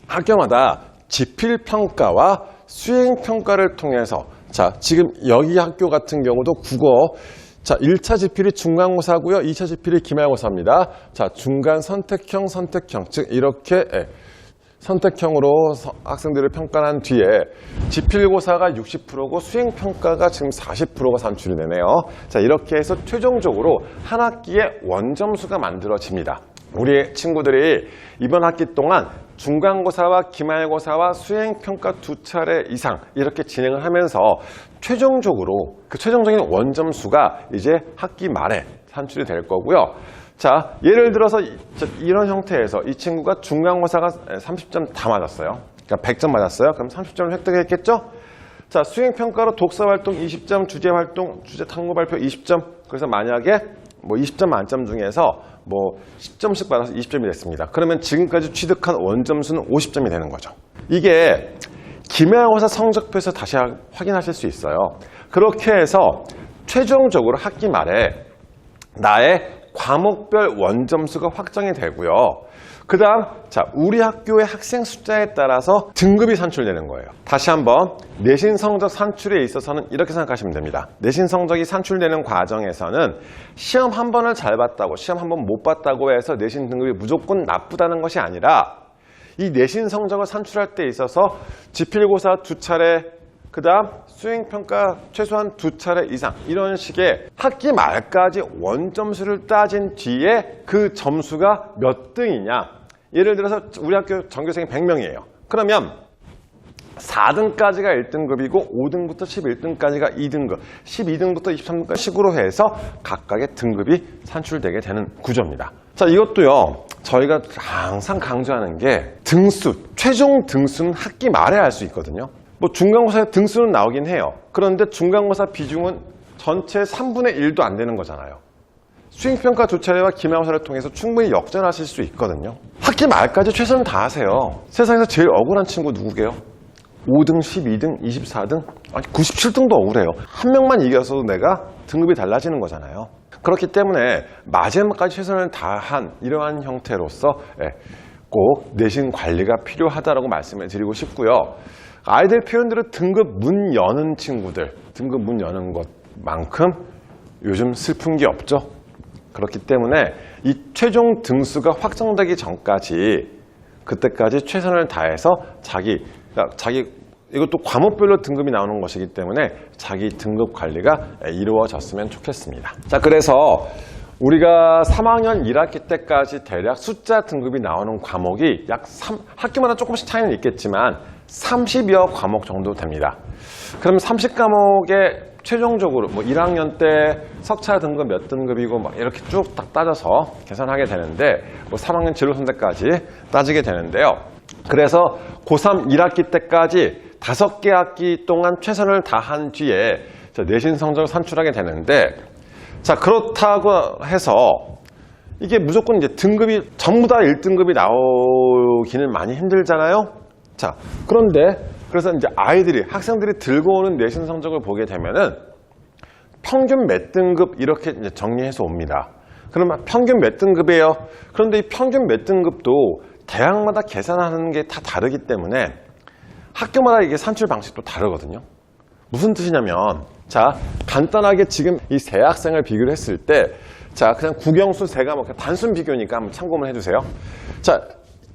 Speaker 3: 학교마다 지필평가와 수행평가를 통해서, 자, 지금 여기 학교 같은 경우도 국어, 자, 1차 지필이 중간고사고요, 2차 지필이 기말고사입니다. 자, 중간 선택형, 즉 이렇게 선택형으로 학생들을 평가한 뒤에 지필고사가 60%고 수행평가가 지금 40%가 산출이 되네요. 자, 이렇게 해서 최종적으로 한 학기에 원점수가 만들어집니다. 우리 친구들이 이번 학기 동안 중간고사와 기말고사와 수행평가 2차례 이상 이렇게 진행을 하면서 최종적으로 그 최종적인 원점수가 이제 학기 말에 산출이 될 거고요. 자, 예를 들어서 이런 형태에서 이 친구가 중간고사가 30점 다 맞았어요. 그러니까 100점 맞았어요. 그럼 30점을 획득했겠죠? 자, 수행평가로 독서활동 20점, 주제활동, 주제탐구 발표 20점. 그래서 만약에 뭐 20점 만점 중에서 뭐 10점씩 받아서 20점이 됐습니다. 그러면 지금까지 취득한 원점수는 50점이 되는 거죠. 이게 기말고사 성적표에서 다시 확인하실 수 있어요. 그렇게 해서 최종적으로 학기 말에 나의 과목별 원점수가 확정이 되고요. 그 다음, 자, 우리 학교의 학생 숫자에 따라서 등급이 산출되는 거예요. 다시 한번 내신 성적 산출에 있어서는 이렇게 생각하시면 됩니다. 내신 성적이 산출되는 과정에서는 시험 한 번을 잘 봤다고, 시험 한 번 못 봤다고 해서 내신 등급이 무조건 나쁘다는 것이 아니라, 이 내신 성적을 산출할 때 있어서 지필고사 2차례, 그 다음 수행평가 최소한 2차례 이상, 이런 식의 학기 말까지 원점수를 따진 뒤에 그 점수가 몇 등이냐. 예를 들어서 우리 학교 전교생이 100명이에요. 그러면 4등까지가 1등급이고 5등부터 11등까지가 2등급, 12등부터 23등까지 식으로 해서 각각의 등급이 산출되게 되는 구조입니다. 자, 이것도요, 저희가 항상 강조하는 게 등수, 최종 등수는 학기 말에 알 수 있거든요. 뭐 중간고사에 등수는 나오긴 해요. 그런데 중간고사 비중은 전체 3분의 1도 안 되는 거잖아요. 수행평가 2차례와 기말고사를 통해서 충분히 역전하실 수 있거든요. 학기 말까지 최선을 다하세요. 세상에서 제일 억울한 친구 누구게요? 5등, 12등, 24등, 아니 97등도 억울해요. 한 명만 이겨서도 내가 등급이 달라지는 거잖아요. 그렇기 때문에 마지막까지 최선을 다한 이러한 형태로서 꼭 내신 관리가 필요하다고 말씀을 드리고 싶고요. 아이들 표현대로 등급 문 여는 친구들, 등급 문 여는 것만큼 요즘 슬픈 게 없죠. 그렇기 때문에 이 최종 등수가 확정되기 전까지, 그때까지 최선을 다해서 자기 이것도 과목별로 등급이 나오는 것이기 때문에 자기 등급 관리가 이루어졌으면 좋겠습니다. 자, 그래서 우리가 3학년 1학기 때까지 대략 숫자 등급이 나오는 과목이 약 학교마다 조금씩 차이는 있겠지만 30여 과목 정도 됩니다. 그럼 30과목에 최종적으로 뭐 1학년 때 석차 등급 몇 등급이고 막 이렇게 쭉 딱 따져서 계산하게 되는데, 뭐 3학년 진로선택까지 따지게 되는데요. 그래서 고3 1학기 때까지 5개 학기 동안 최선을 다한 뒤에 내신 성적을 산출하게 되는데, 자, 그렇다고 해서 이게 무조건 이제 등급이 전부 다 1등급이 나오기는 많이 힘들잖아요. 자, 그런데 그래서 이제 학생들이 들고 오는 내신 성적을 보게 되면은 평균 몇 등급 이렇게 이제 정리해서 옵니다. 그러면 평균 몇 등급이에요? 그런데 이 평균 몇 등급도 대학마다 계산하는 게 다 다르기 때문에 학교마다 이게 산출 방식도 다르거든요. 무슨 뜻이냐면, 자, 간단하게 지금 이 세 학생을 비교를 했을 때, 자, 그냥 국영수 세 과목, 단순 비교니까 한번 참고를 해주세요. 자,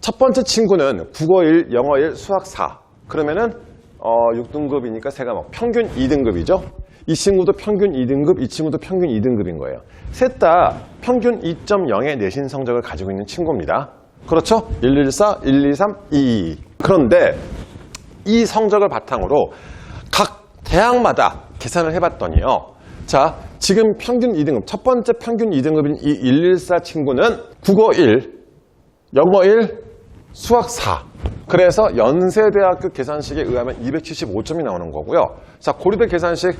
Speaker 3: 첫 번째 친구는 국어 1, 영어 1, 수학 4. 그러면은 6등급이니까 세 과목 평균 2등급이죠. 이 친구도 평균 2등급, 이 친구도 평균 2등급인 거예요. 셋 다 평균 2.0의 내신 성적을 가지고 있는 친구입니다. 그렇죠? 114, 123, 222. 그런데 이 성적을 바탕으로 각 대학마다 계산을 해봤더니요. 자, 지금 평균 2등급, 첫 번째 평균 2등급인 이 114 친구는 국어 1, 영어 1, 수학 4. 그래서 연세대학교 계산식에 의하면 275점이 나오는 거고요. 자, 고려대 계산식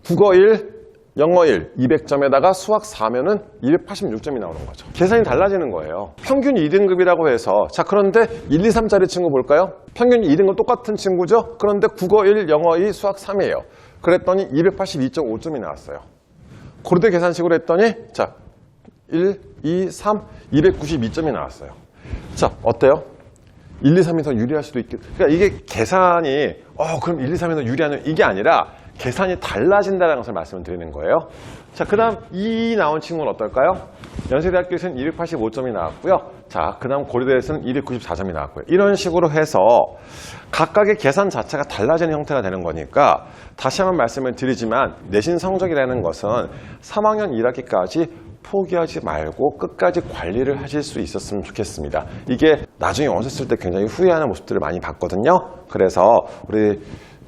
Speaker 3: 국어 1, 영어 1, 200점에다가 수학 4면은 286점이 나오는 거죠. 계산이 달라지는 거예요. 평균 2등급이라고 해서 자, 그런데 1, 2, 3짜리 친구 볼까요? 평균 2등급 똑같은 친구죠? 그런데 국어 1, 영어 2, 수학 3이에요. 그랬더니 282.5점이 나왔어요. 고려대 계산식으로 했더니 자, 1, 2, 3, 292점이 나왔어요. 자, 어때요? 1, 2, 3이 더 유리할 수도 있겠. 그러니까 이게 계산이 그럼 1, 2, 3이 더 유리하는 이게 아니라 계산이 달라진다는 것을 말씀을 드리는 거예요. 자, 그 다음 2 나온 친구는 어떨까요? 연세대학교에서는 285점이 나왔고요. 자, 그 다음 고려대에서는 294점이 나왔고요. 이런 식으로 해서 각각의 계산 자체가 달라지는 형태가 되는 거니까 다시 한번 말씀을 드리지만 내신 성적이라는 것은 3학년 1학기까지 포기하지 말고 끝까지 관리를 하실 수 있었으면 좋겠습니다. 이게 나중에 오셨을 때 굉장히 후회하는 모습들을 많이 봤거든요. 그래서 우리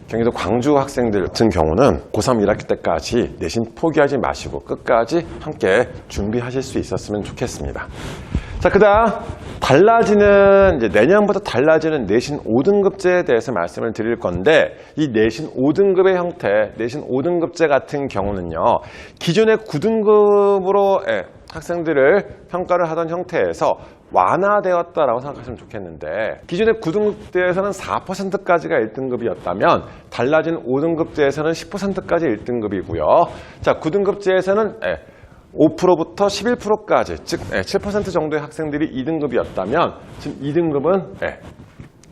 Speaker 3: 경기도 광주 학생들 같은 경우는 고3 1학기 때까지 내신 포기하지 마시고 끝까지 함께 준비하실 수 있었으면 좋겠습니다. 자, 그 다음 달라지는 이제 내년부터 달라지는 내신 5등급제에 대해서 말씀을 드릴 건데 이 내신 5등급의 형태, 내신 5등급제 같은 경우는요. 기존의 9등급으로 학생들을 평가를 하던 형태에서 완화되었다라고 생각하시면 좋겠는데 기존의 9등급제에서는 4%까지가 1등급이었다면 달라진 5등급제에서는 10%까지 1등급이고요. 자, 9등급제에서는 5%부터 11%까지 즉 7% 정도의 학생들이 2등급이었다면 지금 2등급은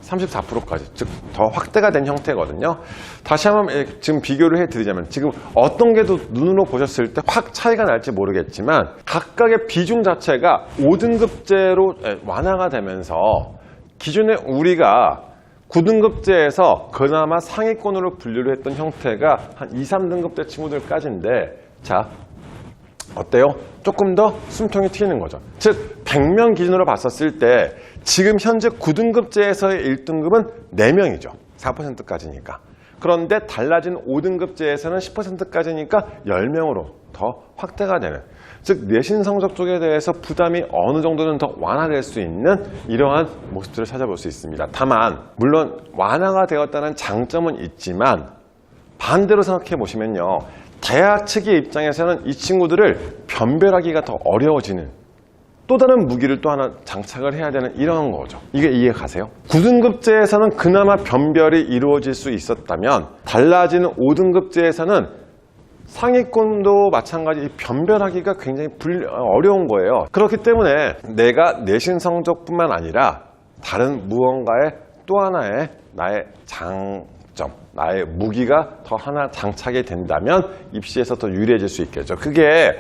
Speaker 3: 34%까지 즉 더 확대가 된 형태거든요. 다시 한번 지금 비교를 해드리자면 지금 어떤 게 더 눈으로 보셨을 때 확 차이가 날지 모르겠지만 각각의 비중 자체가 5등급제로 완화가 되면서 기존에 우리가 9등급제에서 그나마 상위권으로 분류를 했던 형태가 한 2, 3등급대 친구들까지인데 자, 어때요? 조금 더 숨통이 트이는 거죠. 즉 100명 기준으로 봤었을 때 지금 현재 9등급제에서의 1등급은 4명이죠. 4%까지니까. 그런데 달라진 5등급제에서는 10%까지니까 10명으로 더 확대가 되는, 즉 내신 성적 쪽에 대해서 부담이 어느 정도는 더 완화될 수 있는 이러한 모습들을 찾아볼 수 있습니다. 다만 물론 완화가 되었다는 장점은 있지만 반대로 생각해 보시면요. 대학 측의 입장에서는 이 친구들을 변별하기가 더 어려워지는 또 다른 무기를 또 하나 장착을 해야 되는 이런 거죠. 이게 이해 가세요? 9등급제에서는 그나마 변별이 이루어질 수 있었다면 달라지는 5등급제에서는 상위권도 마찬가지 변별하기가 굉장히 어려운 거예요. 그렇기 때문에 내가 내신 성적뿐만 아니라 다른 무언가의 또 하나의 나의 장점, 나의 무기가 더 하나 장착이 된다면 입시에서 더 유리해질 수 있겠죠. 그게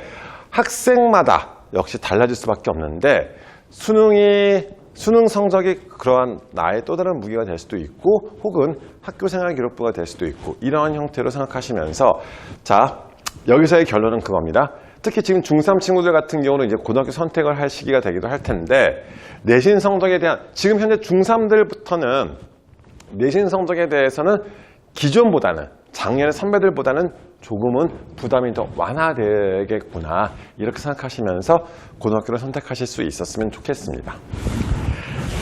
Speaker 3: 학생마다 역시 달라질 수밖에 없는데 수능 성적이 그러한 나의 또 다른 무기가 될 수도 있고 혹은 학교생활 기록부가 될 수도 있고 이러한 형태로 생각하시면서 자, 여기서의 결론은 그겁니다. 특히 지금 중3 친구들 같은 경우는 이제 고등학교 선택을 할 시기가 되기도 할 텐데 내신 성적에 대한 지금 현재 중3들부터는 내신 성적에 대해서는 기존보다는 작년의 선배들보다는 조금은 부담이 더 완화되겠구나 이렇게 생각하시면서 고등학교를 선택하실 수 있었으면 좋겠습니다.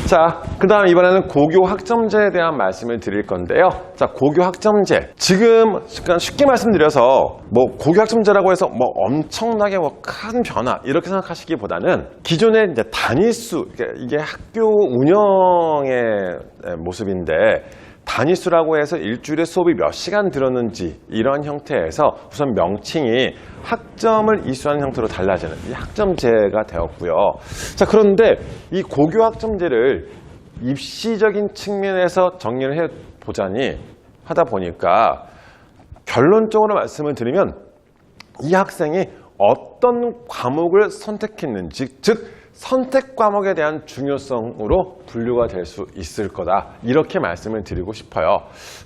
Speaker 3: 자, 그 다음 이번에는 고교 학점제에 대한 말씀을 드릴 건데요. 자, 고교 학점제. 지금 쉽게 말씀드려서 고교 학점제라고 해서 엄청나게 큰 변화 이렇게 생각하시기보다는 기존의 이제 단위수, 이게 학교 운영의 모습인데 단위수라고 해서 일주일에 수업이 몇 시간 들었는지 이런 형태에서 우선 명칭이 학점을 이수하는 형태로 달라지는 이 학점제가 되었고요. 자, 그런데 이 고교 학점제를 입시적인 측면에서 정리를 해보자니 하다 보니까 결론적으로 말씀을 드리면 이 학생이 어떤 과목을 선택했는지, 즉 선택 과목에 대한 중요성으로 분류가 될 수 있을 거다. 이렇게 말씀을 드리고 싶어요.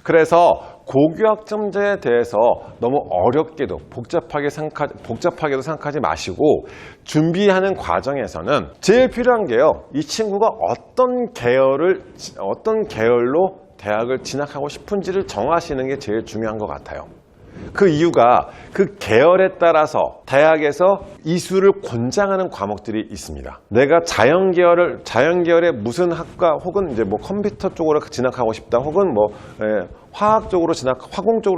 Speaker 3: 그래서 고교학점제에 대해서 너무 어렵게도 복잡하게도 생각하지 마시고 준비하는 과정에서는 제일 필요한 게요. 이 친구가 어떤 계열로 대학을 진학하고 싶은지를 정하시는 게 제일 중요한 것 같아요. 그 이유가 그 계열에 따라서 대학에서 이수를 권장하는 과목들이 있습니다. 내가 자연계열의 무슨 학과 혹은 이제 뭐 컴퓨터 쪽으로 진학하고 싶다 혹은 뭐 화공 쪽으로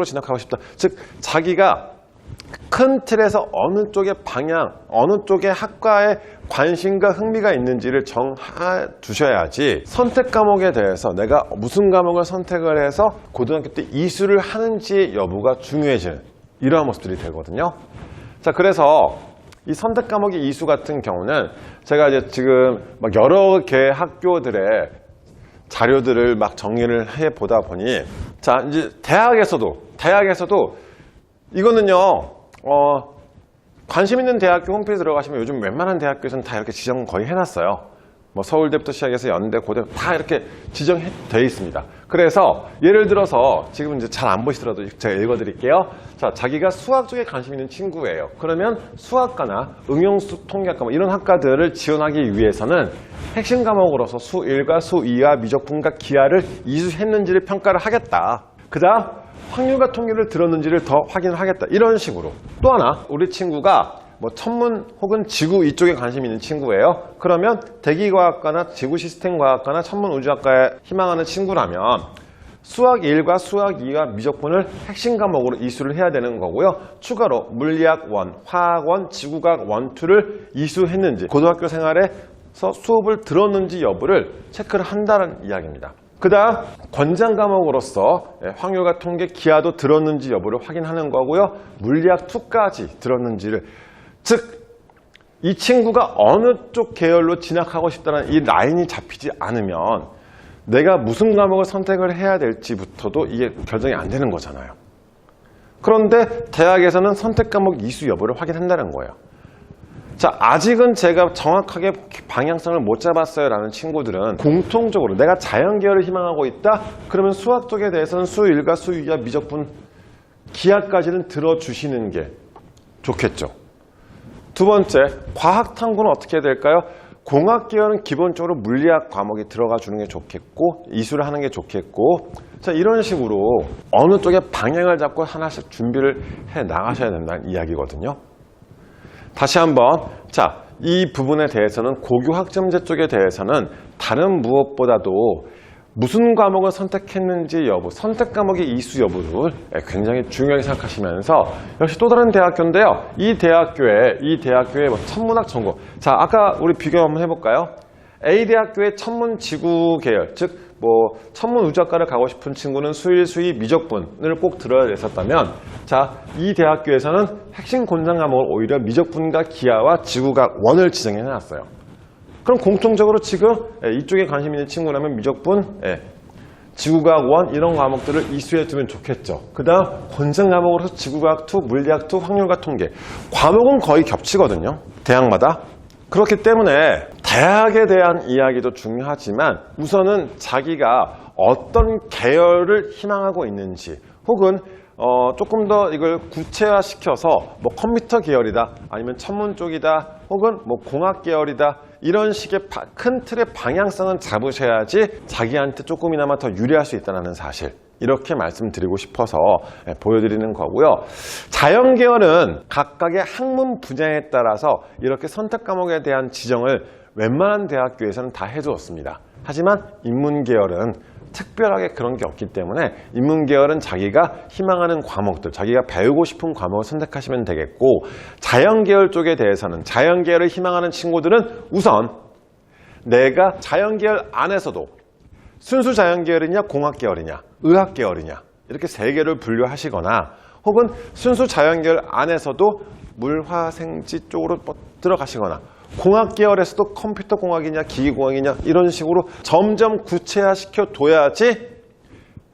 Speaker 3: 진학하고 싶다. 즉 자기가 큰 틀에서 어느 쪽의 방향, 어느 쪽의 학과에 관심과 흥미가 있는지를 정해 두셔야지 선택 과목에 대해서 내가 무슨 과목을 선택을 해서 고등학교 때 이수를 하는지의 여부가 중요해지는 이러한 모습들이 되거든요. 자, 그래서 이 선택 과목의 이수 같은 경우는 제가 이제 지금 막 여러 개 학교들의 자료들을 막 정리를 해 보다 보니 자, 이제 대학에서도 이거는요, 관심 있는 대학교 홈페이지 들어가시면 요즘 웬만한 대학교에서는 다 이렇게 지정 거의 해놨어요. 뭐 서울대부터 시작해서 연대, 고대 다 이렇게 지정되어 있습니다. 그래서 예를 들어서 지금 이제 잘 안 보시더라도 제가 읽어드릴게요. 자, 자기가 수학 쪽에 관심 있는 친구예요. 그러면 수학과나 응용통계학과 뭐 이런 학과들을 지원하기 위해서는 핵심 과목으로서 수1과 수2와 미적분과 기하를 이수했는지를 평가를 하겠다. 그 다음 확률과 통계를 들었는지를 더 확인을 하겠다. 이런 식으로. 또 하나 우리 친구가 뭐 천문 혹은 지구 이쪽에 관심 있는 친구예요. 그러면 대기과학과나 지구시스템과학과나 천문우주학과에 희망하는 친구라면 수학 1과 수학 2와 미적분을 핵심 과목으로 이수를 해야 되는 거고요. 추가로 물리학 1, 화학 1, 지구과학 1, 2를 이수했는지 고등학교 생활에서 수업을 들었는지 여부를 체크를 한다는 이야기입니다. 그 다음 권장 과목으로서 확률과 통계, 기하도 들었는지 여부를 확인하는 거고요. 물리학 2까지 들었는지를 즉 이 친구가 어느 쪽 계열로 진학하고 싶다는 이 라인이 잡히지 않으면 내가 무슨 과목을 선택을 해야 될지부터도 이게 결정이 안 되는 거잖아요. 그런데 대학에서는 선택 과목 이수 여부를 확인한다는 거예요. 자, 아직은 제가 정확하게 방향성을 못 잡았어요 라는 친구들은 공통적으로 내가 자연계열을 희망하고 있다? 그러면 수학 쪽에 대해서는 수1과 수2와 미적분, 기하까지는 들어주시는 게 좋겠죠. 두 번째, 과학탐구는 어떻게 해야 될까요? 공학계열은 기본적으로 물리학 과목이 들어가 주는 게 좋겠고 이수를 하는 게 좋겠고 자, 이런 식으로 어느 쪽에 방향을 잡고 하나씩 준비를 해 나가셔야 된다는 이야기거든요. 다시 한번 자, 이 부분에 대해서는 고교 학점제 쪽에 대해서는 다른 무엇보다도 무슨 과목을 선택했는지 여부, 선택 과목의 이수 여부를 굉장히 중요하게 생각하시면서 역시 또 다른 대학교인데요. 이 대학교의 뭐 천문학 전공. 자, 아까 우리 비교 한번 해볼까요? A 대학교의 천문지구 계열, 즉 뭐 천문우주학과를 가고 싶은 친구는 수1, 수2, 미적분을 꼭 들어야 했었다면 자, 이 대학교에서는 핵심 권장 과목을 오히려 미적분과 기하와 지구과학 1을 지정해 놨어요. 그럼 공통적으로 지금 이쪽에 관심 있는 친구라면 미적분, 지구과학 1 이런 과목들을 이수해 두면 좋겠죠. 그 다음 권장 과목으로서 지구과학 2, 물리학 2, 확률과 통계. 과목은 거의 겹치거든요. 대학마다. 그렇기 때문에 대학에 대한 이야기도 중요하지만 우선은 자기가 어떤 계열을 희망하고 있는지 혹은 조금 더 이걸 구체화시켜서 뭐 컴퓨터 계열이다 아니면 천문 쪽이다 혹은 뭐 공학 계열이다 이런 식의 큰 틀의 방향성은 잡으셔야지 자기한테 조금이나마 더 유리할 수 있다는 사실 이렇게 말씀드리고 싶어서 보여드리는 거고요. 자연계열은 각각의 학문 분야에 따라서 이렇게 선택 과목에 대한 지정을 웬만한 대학교에서는 다 해주었습니다. 하지만 인문계열은 특별하게 그런 게 없기 때문에 인문계열은 자기가 희망하는 과목들, 자기가 배우고 싶은 과목을 선택하시면 되겠고 자연계열 쪽에 대해서는 자연계열을 희망하는 친구들은 우선 내가 자연계열 안에서도 순수 자연계열이냐 공학계열이냐 의학계열이냐 이렇게 세 개를 분류하시거나 혹은 순수 자연계열 안에서도 물화생지 쪽으로 들어가시거나 공학계열에서도 컴퓨터 공학이냐 기계공학이냐 이런 식으로 점점 구체화시켜 둬야지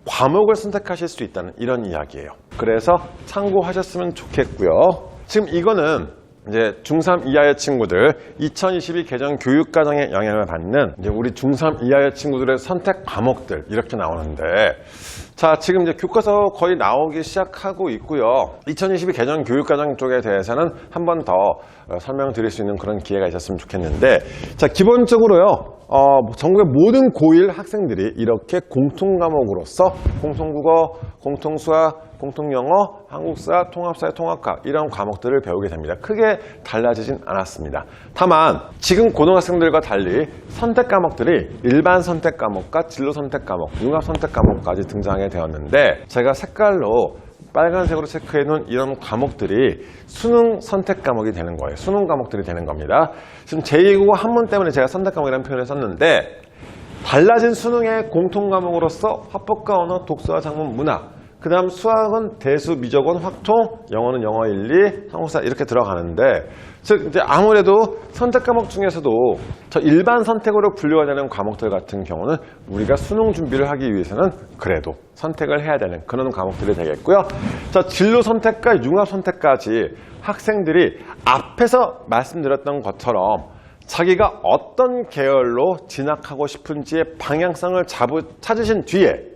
Speaker 3: 과목을 선택하실 수 있다는 이런 이야기예요. 그래서 참고하셨으면 좋겠고요. 지금 이거는 이제 중3 이하의 친구들 2022 개정 교육과정에 영향을 받는 이제 우리 중3 이하의 친구들의 선택 과목들 이렇게 나오는데 자, 지금 이제 교과서 거의 나오기 시작하고 있고요. 2022 개정 교육과정 쪽에 대해서는 한 번 더 설명드릴 수 있는 그런 기회가 있었으면 좋겠는데 자, 기본적으로요. 전국의 모든 고1 학생들이 이렇게 공통과목으로서 공통국어, 공통수학, 공통영어, 한국사, 통합사회, 통합학 이런 과목들을 배우게 됩니다. 크게 달라지진 않았습니다. 다만 지금 고등학생들과 달리 선택 과목들이 일반 선택 과목과 진로 선택 과목, 융합 선택 과목까지 등장하게 되었는데 제가 색깔로 빨간색으로 체크해 놓은 이런 과목들이 수능 선택 과목이 되는 거예요. 수능 과목들이 되는 겁니다. 지금 제2국어 한문 때문에 제가 선택 과목이라는 표현을 썼는데 달라진 수능의 공통 과목으로서 화법과 언어, 독서와 작문, 문학 그 다음 수학은 대수, 미적원, 확통, 영어는 영어 1, 2, 한국사 이렇게 들어가는데 즉 이제 아무래도 선택 과목 중에서도 저 일반 선택으로 분류가 되는 과목들 같은 경우는 우리가 수능 준비를 하기 위해서는 그래도 선택을 해야 되는 그런 과목들이 되겠고요. 자, 진로 선택과 융합 선택까지 학생들이 앞에서 말씀드렸던 것처럼 자기가 어떤 계열로 진학하고 싶은지의 방향성을 찾으신 뒤에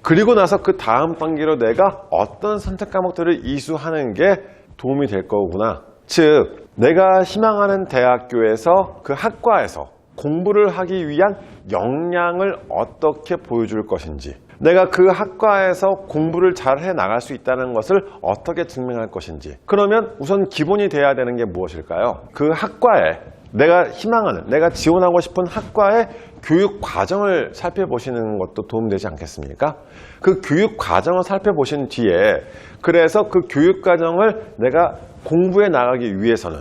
Speaker 3: 그리고 나서 그 다음 단계로 내가 어떤 선택 과목들을 이수하는 게 도움이 될 거구나. 즉, 내가 희망하는 대학교에서 그 학과에서 공부를 하기 위한 역량을 어떻게 보여줄 것인지, 내가 그 학과에서 공부를 잘 해나갈 수 있다는 것을 어떻게 증명할 것인지. 그러면 우선 기본이 돼야 되는 게 무엇일까요? 그 학과에 내가 희망하는, 내가 지원하고 싶은 학과의 교육 과정을 살펴보시는 것도 도움되지 않겠습니까? 그 교육 과정을 살펴보신 뒤에 그래서 그 교육 과정을 내가 공부해 나가기 위해서는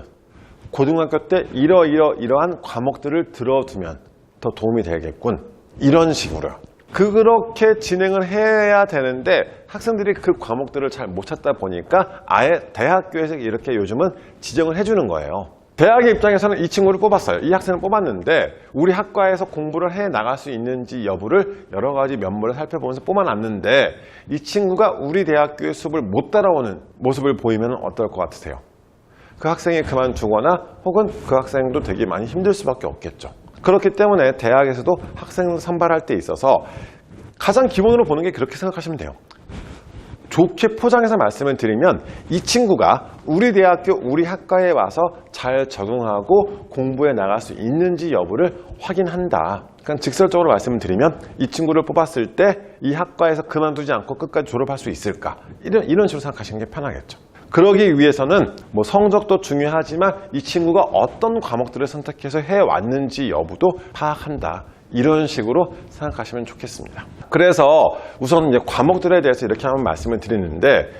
Speaker 3: 고등학교 때 이러한 과목들을 들어두면 더 도움이 되겠군. 이런 식으로요. 그렇게 진행을 해야 되는데 학생들이 그 과목들을 잘 못 찾다 보니까 아예 대학교에서 이렇게 요즘은 지정을 해주는 거예요. 대학의 입장에서는 이 친구를 뽑았어요. 이 학생을 뽑았는데 우리 학과에서 공부를 해 나갈 수 있는지 여부를 여러 가지 면모를 살펴보면서 뽑아놨는데 이 친구가 우리 대학교의 수업을 못 따라오는 모습을 보이면 어떨 것 같으세요? 그 학생이 그만두거나 혹은 그 학생도 되게 많이 힘들 수밖에 없겠죠. 그렇기 때문에 대학에서도 학생 선발할 때 있어서 가장 기본으로 보는 게 그렇게 생각하시면 돼요. 좋게 포장해서 말씀을 드리면 이 친구가 우리 대학교, 우리 학과에 와서 잘 적응하고 공부해 나갈 수 있는지 여부를 확인한다. 그러니까 직설적으로 말씀을 드리면 이 친구를 뽑았을 때 이 학과에서 그만두지 않고 끝까지 졸업할 수 있을까? 이런 식으로 생각하시는 게 편하겠죠. 그러기 위해서는 뭐 성적도 중요하지만 이 친구가 어떤 과목들을 선택해서 해왔는지 여부도 파악한다. 이런 식으로 생각하시면 좋겠습니다. 그래서 우선 이제 과목들에 대해서 이렇게 한번 말씀을 드리는데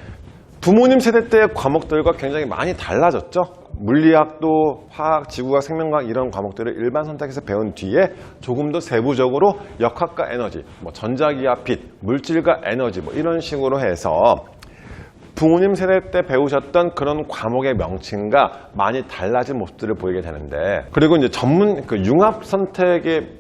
Speaker 3: 부모님 세대 때의 과목들과 굉장히 많이 달라졌죠. 물리학도 화학, 지구과학, 생명과학 이런 과목들을 일반 선택해서 배운 뒤에 조금 더 세부적으로 역학과 에너지, 뭐 전자기와 빛, 물질과 에너지 뭐 이런 식으로 해서 부모님 세대 때 배우셨던 그런 과목의 명칭과 많이 달라진 모습들을 보이게 되는데 그리고 이제 융합 선택이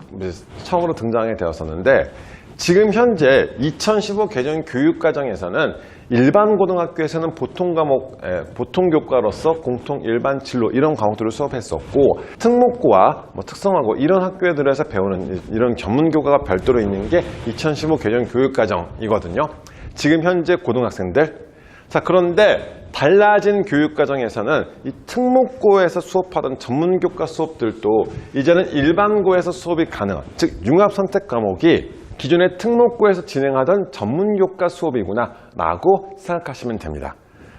Speaker 3: 처음으로 등장이 되었었는데 지금 현재 2015 개정 교육과정에서는 일반 고등학교에서는 보통 과목, 보통 교과로서 공통 일반 진로 이런 과목들을 수업했었고 특목고와 뭐 특성화고 이런 학교들에서 배우는 이런 전문 교과가 별도로 있는 게 2015 개정 교육과정이거든요. 지금 현재 고등학생들 자, 그런데 달라진 교육과정에서는 이 특목고에서 수업하던 전문교과 수업들도 이제는 일반고에서 수업이 가능한, 즉 융합선택 과목이 기존의 특목고에서 진행하던 전문교과 수업이구나 라고 생각하시면 됩니다.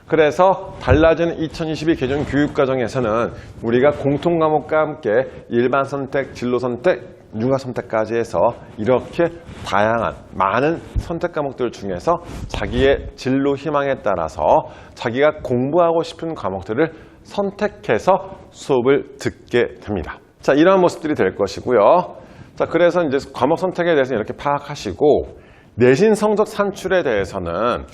Speaker 3: 그래서 달라진 2022 개정 교육과정에서는 우리가 공통과목과 함께 일반선택, 진로선택, 융합선택까지 해서 이렇게 다양한 많은 선택 과목들 중에서 자기의 진로 희망에 따라서 자기가 공부하고 싶은 과목들을 선택해서 수업을 듣게 됩니다. 자, 이러한 모습들이 될 것이고요. 자, 그래서 이제 과목 선택에 대해서 이렇게 파악하시고 내신 성적 산출에 대해서는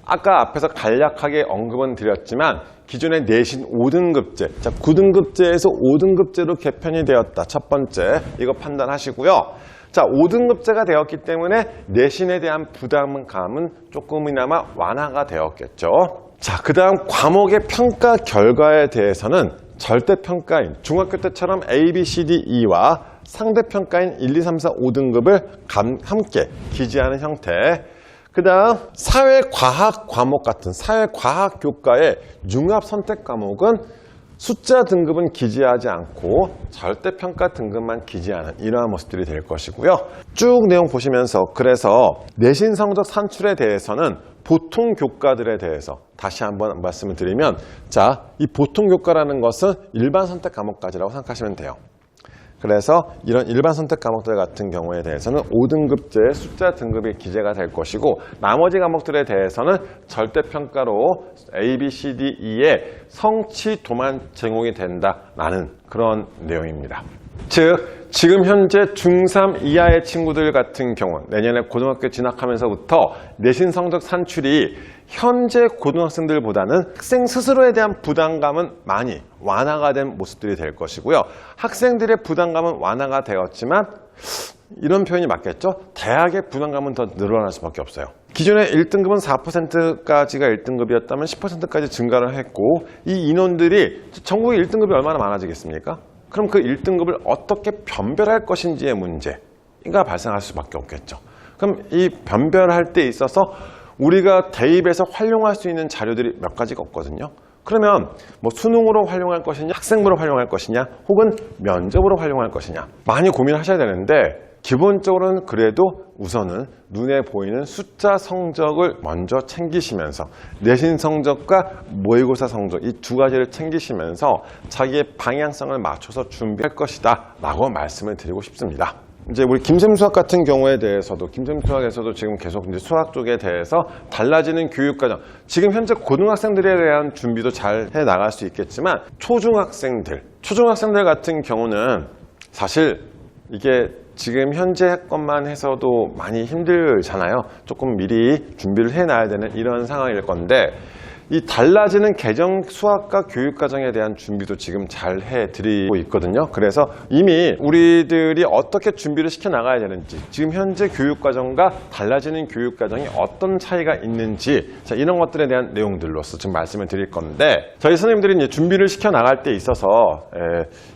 Speaker 3: 아까 앞에서 간략하게 언급은 드렸지만 기존의 내신 5등급제, 자 9등급제에서 5등급제로 개편이 되었다. 첫 번째, 이거 판단하시고요. 자, 5등급제가 되었기 때문에 내신에 대한 부담감은 조금이나마 완화가 되었겠죠. 자, 그 다음 과목의 평가 결과에 대해서는 절대평가인 중학교 때처럼 A, B, C, D, E와 상대평가인 1, 2, 3, 4, 5등급을 함께 기재하는 형태. 그 다음 사회과학 과목 같은 사회과학 교과의 융합 선택 과목은 숫자 등급은 기재하지 않고 절대평가 등급만 기재하는 이러한 모습들이 될 것이고요. 쭉 내용 보시면서 그래서 내신 성적 산출에 대해서는 보통 교과들에 대해서 다시 한번 말씀을 드리면, 자, 이 보통 교과라는 것은 일반 선택 과목까지라고 생각하시면 돼요. 그래서 이런 일반 선택 과목들 같은 경우에 대해서는 5등급제의 숫자 등급이 기재가 될 것이고, 나머지 과목들에 대해서는 절대평가로 A, B, C, D, E의 성취도만 제공이 된다라는 그런 내용입니다. 즉, 지금 현재 중3 이하의 친구들 같은 경우 내년에 고등학교 진학하면서부터 내신 성적 산출이 현재 고등학생들보다는 학생 스스로에 대한 부담감은 많이 완화가 된 모습들이 될 것이고요. 학생들의 부담감은 완화가 되었지만 이런 표현이 맞겠죠? 대학의 부담감은 더 늘어날 수밖에 없어요. 기존의 1등급은 4%까지가 1등급이었다면 10%까지 증가를 했고, 이 인원들이 전국의 1등급이 얼마나 많아지겠습니까? 그럼 그 1등급을 어떻게 변별할 것인지의 문제가 발생할 수밖에 없겠죠. 그럼 이 변별할 때 있어서 우리가 대입에서 활용할 수 있는 자료들이 몇 가지가 없거든요. 그러면 뭐 수능으로 활용할 것이냐, 학생부로 활용할 것이냐, 혹은 면접으로 활용할 것이냐 많이 고민하셔야 되는데, 기본적으로는 그래도 우선은 눈에 보이는 숫자 성적을 먼저 챙기시면서 내신 성적과 모의고사 성적 이 두 가지를 챙기시면서 자기의 방향성을 맞춰서 준비할 것이다 라고 말씀을 드리고 싶습니다. 이제 우리 김쌤 수학 같은 경우에 대해서도, 김쌤 수학에서도 지금 계속 이제 수학 쪽에 대해서 달라지는 교육과정, 지금 현재 고등학생들에 대한 준비도 잘 해 나갈 수 있겠지만 초중학생들 같은 경우는 사실 이게 지금 현재 것만 해서도 많이 힘들잖아요. 조금 미리 준비를 해놔야 되는 이런 상황일 건데, 이 달라지는 개정 수학과 교육과정에 대한 준비도 지금 잘 해드리고 있거든요. 그래서 이미 우리들이 어떻게 준비를 시켜나가야 되는지, 지금 현재 교육과정과 달라지는 교육과정이 어떤 차이가 있는지, 자, 이런 것들에 대한 내용들로서 지금 말씀을 드릴 건데, 저희 선생님들이 이제 준비를 시켜나갈 때 있어서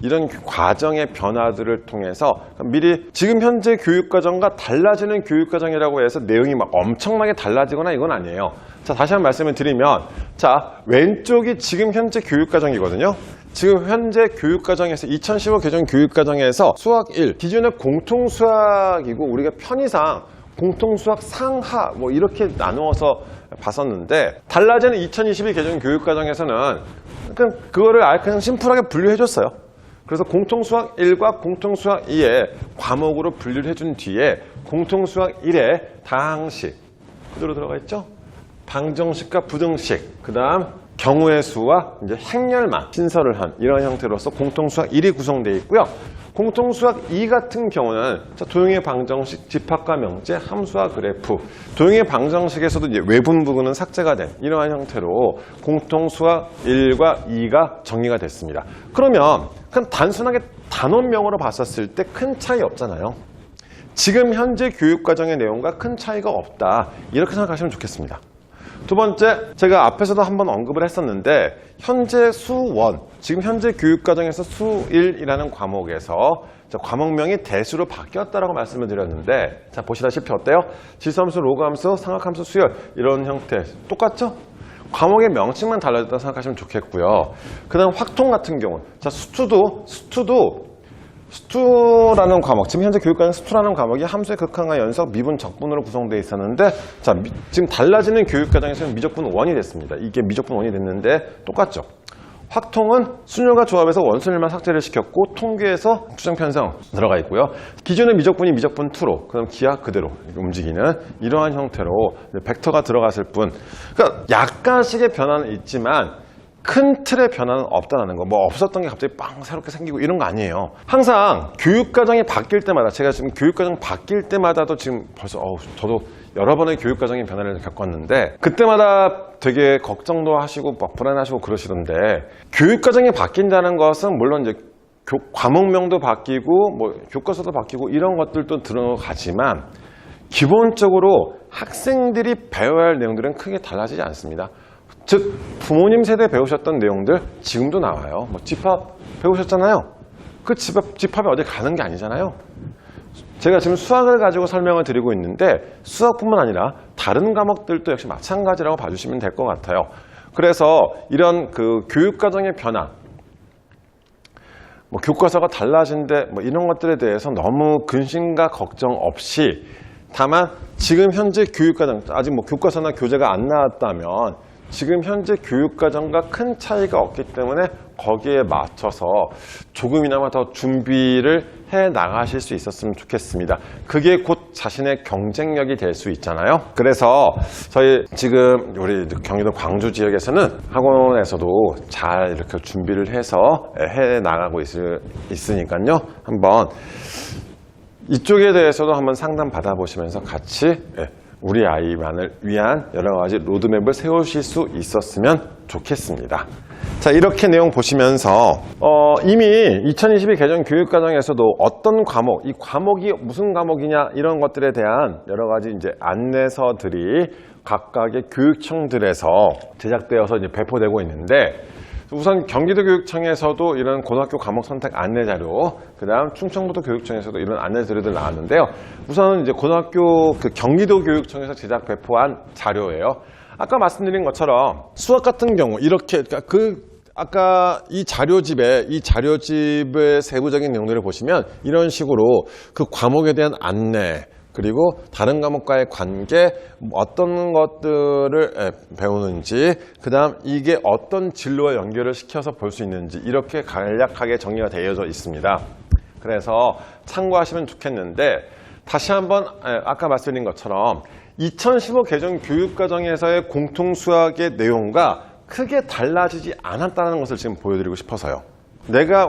Speaker 3: 이런 과정의 변화들을 통해서 미리 지금 현재 교육과정과 달라지는 교육과정이라고 해서 내용이 막 엄청나게 달라지거나 이건 아니에요. 자, 다시 한번 말씀을 드리면, 자, 왼쪽이 지금 현재 교육과정이거든요. 지금 현재 교육과정에서 2015 개정 교육과정에서 수학 1, 기존의 공통수학이고 우리가 편의상 공통수학 상하 뭐 이렇게 나누어서 봤었는데, 달라지는 2022 개정 교육과정에서는 그거를 아예 그냥 심플하게 분류해 줬어요. 그래서 공통수학 1과 공통수학 2의 과목으로 분류를 해준 뒤에 공통수학 1에 다항식 그대로 들어가 있죠. 방정식과 부등식, 그 다음 경우의 수와 이제 행렬만 신설을 한 이런 형태로서 공통수학 1이 구성되어 있고요. 공통수학 2 같은 경우는 도형의 방정식, 집합과 명제, 함수와 그래프, 도형의 방정식에서도 이제 외분 부분은 삭제가 된 이러한 형태로 공통수학 1과 2가 정의가 됐습니다. 그러면 그냥 단순하게 단원명으로 봤었을 때 큰 차이 없잖아요. 지금 현재 교육과정의 내용과 큰 차이가 없다, 이렇게 생각하시면 좋겠습니다. 두 번째, 제가 앞에서도 한번 언급을 했었는데, 현재 수1, 지금 현재 교육과정에서 수1이라는 과목에서 과목명이 대수로 바뀌었다라고 말씀을 드렸는데, 자, 보시다시피 어때요? 지수함수, 로그함수, 삼각함수, 수열 이런 형태 똑같죠? 과목의 명칭만 달라졌다고 생각하시면 좋겠고요. 그 다음 확통 같은 경우, 자, 수투라는 과목, 지금 현재 교육과정 수투라는 과목이 함수의 극한과 연속, 미분, 적분으로 구성되어 있었는데, 자, 지금 달라지는 교육과정에서는 미적분 1이 됐습니다. 이게 미적분 1이 됐는데 똑같죠? 확통은 순열과 조합에서 원순열만 삭제를 시켰고, 통계에서 추정 편성 들어가 있고요. 기존의 미적분이 미적분 2로, 그럼 기하 그대로 움직이는 이러한 형태로 벡터가 들어갔을 뿐, 그러니까 약간씩의 변화는 있지만 큰 틀의 변화는 없다는 거. 뭐 없었던 게 갑자기 빵 새롭게 생기고 이런 거 아니에요. 항상 교육과정이 바뀔 때마다, 제가 지금 교육과정 바뀔 때마다도 지금 벌써 저도 여러 번의 교육과정의 변화를 겪었는데, 그때마다 되게 걱정도 하시고 막 불안하시고 그러시던데, 교육과정이 바뀐다는 것은 물론 이제 과목명도 바뀌고 뭐 교과서도 바뀌고 이런 것들도 들어가지만, 기본적으로 학생들이 배워야 할 내용들은 크게 달라지지 않습니다. 즉 부모님 세대 배우셨던 내용들 지금도 나와요. 뭐 집합 배우셨잖아요. 그 집합에 어디 가는 게 아니잖아요. 제가 지금 수학을 가지고 설명을 드리고 있는데 수학뿐만 아니라 다른 과목들도 역시 마찬가지라고 봐주시면 될 것 같아요. 그래서 이런 그 교육과정의 변화, 뭐 교과서가 달라진데 뭐 이런 것들에 대해서 너무 근심과 걱정 없이, 다만 지금 현재 교육과정, 아직 뭐 교과서나 교재가 안 나왔다면 지금 현재 교육과정과 큰 차이가 없기 때문에 거기에 맞춰서 조금이나마 더 준비를 해 나가실 수 있었으면 좋겠습니다. 그게 곧 자신의 경쟁력이 될 수 있잖아요. 그래서 저희 지금 우리 경기도 광주 지역에서는 학원에서도 잘 이렇게 준비를 해서 해 나가고 있으니까요. 한번 이쪽에 대해서도 한번 상담 받아보시면서 같이 우리 아이만을 위한 여러 가지 로드맵을 세우실 수 있었으면 좋겠습니다. 자, 이렇게 내용 보시면서 이미 2022 개정 교육과정에서도 어떤 과목, 이 과목이 무슨 과목이냐 이런 것들에 대한 여러 가지 이제 안내서들이 각각의 교육청들에서 제작되어서 이제 배포되고 있는데, 우선 경기도교육청에서도 이런 고등학교 과목 선택 안내 자료, 그다음 충청부도 교육청에서도 이런 안내 자료들 나왔는데요. 우선은 이제 고등학교 경기도교육청에서 제작 배포한 자료예요. 아까 말씀드린 것처럼 수학 같은 경우 이렇게 아까 이 자료집의 세부적인 내용들을 보시면 이런 식으로 그 과목에 대한 안내, 그리고 다른 과목과의 관계, 어떤 것들을 배우는지, 그 다음 이게 어떤 진로와 연결을 시켜서 볼 수 있는지 이렇게 간략하게 정리가 되어져 있습니다. 그래서 참고하시면 좋겠는데, 다시 한번 아까 말씀드린 것처럼 2015 개정 교육과정에서의 공통수학의 내용과 크게 달라지지 않았다는 것을 지금 보여드리고 싶어서요.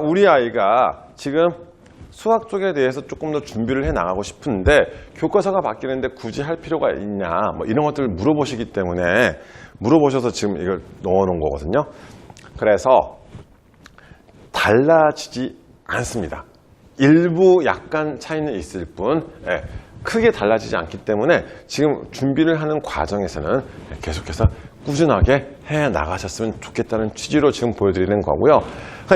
Speaker 3: 우리 아이가 지금 수학 쪽에 대해서 조금 더 준비를 해 나가고 싶은데 교과서가 바뀌는데 굳이 할 필요가 있냐, 뭐 이런 것들을 물어보시기 때문에 물어보셔서 지금 이걸 넣어 놓은 거거든요. 그래서 달라지지 않습니다. 일부 약간 차이는 있을 뿐 크게 달라지지 않기 때문에 지금 준비를 하는 과정에서는 계속해서 꾸준하게 해 나가셨으면 좋겠다는 취지로 지금 보여드리는 거고요.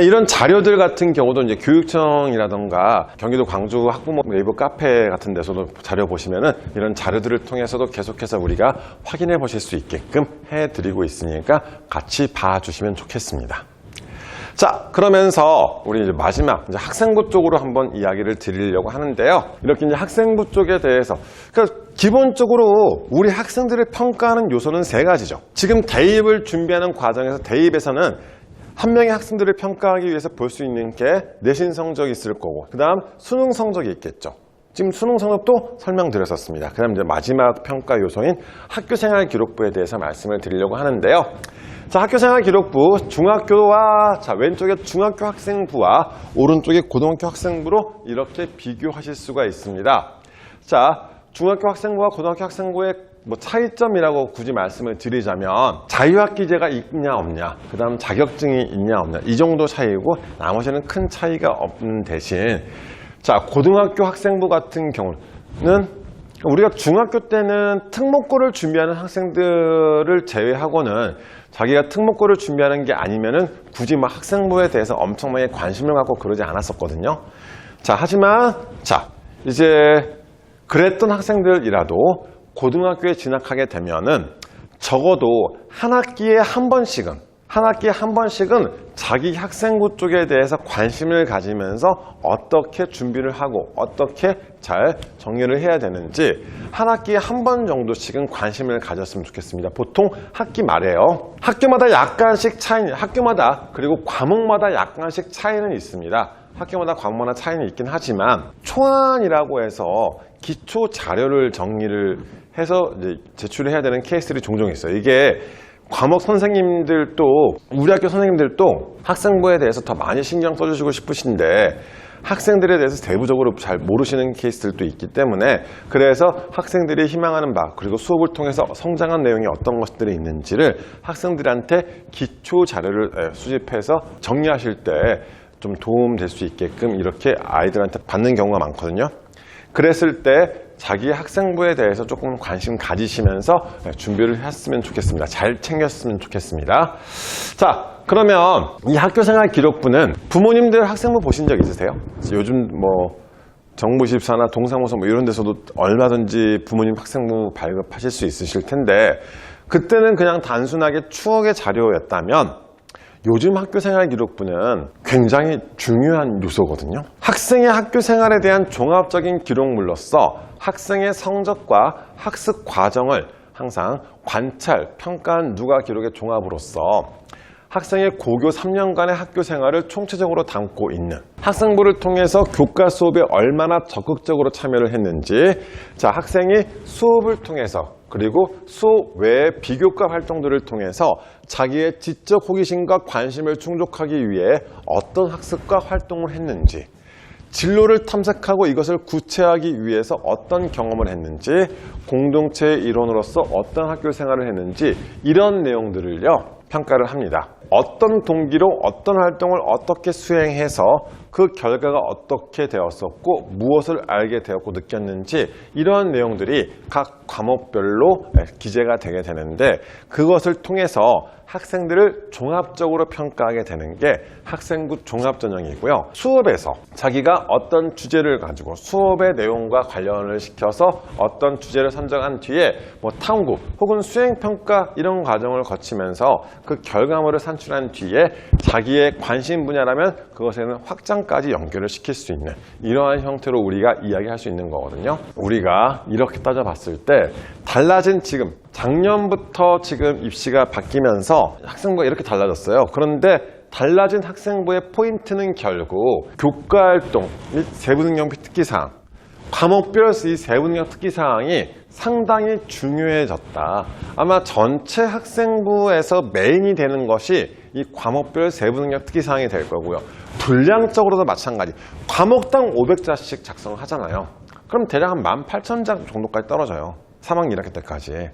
Speaker 3: 이런 자료들 같은 경우도 이제 교육청이라던가 경기도 광주 학부모 네이버 카페 같은 데서도 자료 보시면은 이런 자료들을 통해서도 계속해서 우리가 확인해 보실 수 있게끔 해드리고 있으니까 같이 봐주시면 좋겠습니다. 자, 그러면서 우리 이제 마지막 이제 학생부 쪽으로 한번 이야기를 드리려고 하는데요. 이렇게 이제 학생부 쪽에 대해서, 그러니까 기본적으로 우리 학생들을 평가하는 요소는 세 가지죠. 지금 대입을 준비하는 과정에서 대입에서는 한 명의 학생들을 평가하기 위해서 볼 수 있는 게 내신 성적이 있을 거고, 그 다음 수능 성적이 있겠죠. 지금 수능 성적도 설명드렸었습니다. 그 다음 이제 마지막 평가 요소인 학교생활 기록부에 대해서 말씀을 드리려고 하는데요. 자, 학교생활 기록부, 중학교와, 왼쪽에 중학교 학생부와 오른쪽에 고등학교 학생부로 이렇게 비교하실 수가 있습니다. 자, 중학교 학생부와 고등학교 학생부의 차이점이라고 굳이 말씀을 드리자면 자유학기제가 있냐 없냐, 그 다음 자격증이 있냐 없냐, 이 정도 차이고 나머지는 큰 차이가 없는 대신, 자, 고등학교 학생부 같은 경우는 우리가 중학교 때는 특목고를 준비하는 학생들을 제외하고는 자기가 특목고를 준비하는 게 아니면은 굳이 막 학생부에 대해서 엄청나게 관심을 갖고 그러지 않았었거든요. 자, 하지만 이제 그랬던 학생들이라도 고등학교에 진학하게 되면은 적어도 한 학기에 한 번씩은 자기 학생부 쪽에 대해서 관심을 가지면서 어떻게 준비를 하고 어떻게 잘 정리를 해야 되는지 한 학기에 한 번 정도씩은 관심을 가졌으면 좋겠습니다. 보통 학기 말에요. 학교마다 약간씩 학교마다 그리고 과목마다 약간씩 차이는 있습니다. 학교마다 과목마다 차이는 있긴 하지만 초안이라고 해서 기초 자료를 정리를 해서 이제 제출을 해야 되는 케이스들이 종종 있어요. 이게 과목 선생님들도, 우리 학교 선생님들도 학생부에 대해서 더 많이 신경 써주시고 싶으신데 학생들에 대해서 세부적으로 잘 모르시는 케이스들도 있기 때문에, 그래서 학생들이 희망하는 바, 그리고 수업을 통해서 성장한 내용이 어떤 것들이 있는지를 학생들한테 기초 자료를 수집해서 정리하실 때 좀 도움 될 수 있게끔 이렇게 아이들한테 받는 경우가 많거든요. 그랬을 때 자기 학생부에 대해서 조금 관심 가지시면서 준비를 했으면 좋겠습니다. 잘 챙겼으면 좋겠습니다. 자, 그러면 이 학교생활 기록부는 부모님들 학생부 보신 적 있으세요? 요즘 뭐 정부24나 동사무소 뭐 이런 데서도 얼마든지 부모님 학생부 발급하실 수 있으실 텐데, 그때는 그냥 단순하게 추억의 자료였다면 요즘 학교생활 기록부는 굉장히 중요한 요소거든요. 학생의 학교생활에 대한 종합적인 기록물로서 학생의 성적과 학습 과정을 항상 관찰, 평가한 누가 기록의 종합으로서 학생의 고교 3년간의 학교 생활을 총체적으로 담고 있는, 학생부를 통해서 교과 수업에 얼마나 적극적으로 참여를 했는지, 자, 학생이 수업을 통해서 그리고 수업 외의 비교과 활동들을 통해서 자기의 지적 호기심과 관심을 충족하기 위해 어떤 학습과 활동을 했는지, 진로를 탐색하고 이것을 구체화하기 위해서 어떤 경험을 했는지, 공동체의 일원으로서 어떤 학교 생활을 했는지, 이런 내용들을요 평가를 합니다. 어떤 동기로 어떤 활동을 어떻게 수행해서 그 결과가 어떻게 되었었고 무엇을 알게 되었고 느꼈는지, 이러한 내용들이 각 과목별로 기재가 되게 되는데, 그것을 통해서 학생들을 종합적으로 평가하게 되는 게 학생부 종합전형이고요. 수업에서 자기가 어떤 주제를 가지고 수업의 내용과 관련을 시켜서 어떤 주제를 선정한 뒤에 뭐 탐구 혹은 수행평가 이런 과정을 거치면서 그 결과물을 산출한 뒤에 자기의 관심 분야라면 그것에는 확장까지 연결을 시킬 수 있는 이러한 형태로 우리가 이야기할 수 있는 거거든요. 우리가 이렇게 따져봤을 때 달라진 지금 작년부터 지금 입시가 바뀌면서 학생부가 이렇게 달라졌어요. 그런데 달라진 학생부의 포인트는 결국 교과활동 및 세부능력 특기사항, 과목별 이 세부능력 특기사항이 상당히 중요해졌다. 아마 전체 학생부에서 메인이 되는 것이 이 과목별 세부능력 특기사항이 될 거고요. 분량적으로도 마찬가지. 과목당 500자씩 작성하잖아요. 그럼 대략 한 18,000자 정도까지 떨어져요. 3학년 1학기 때까지.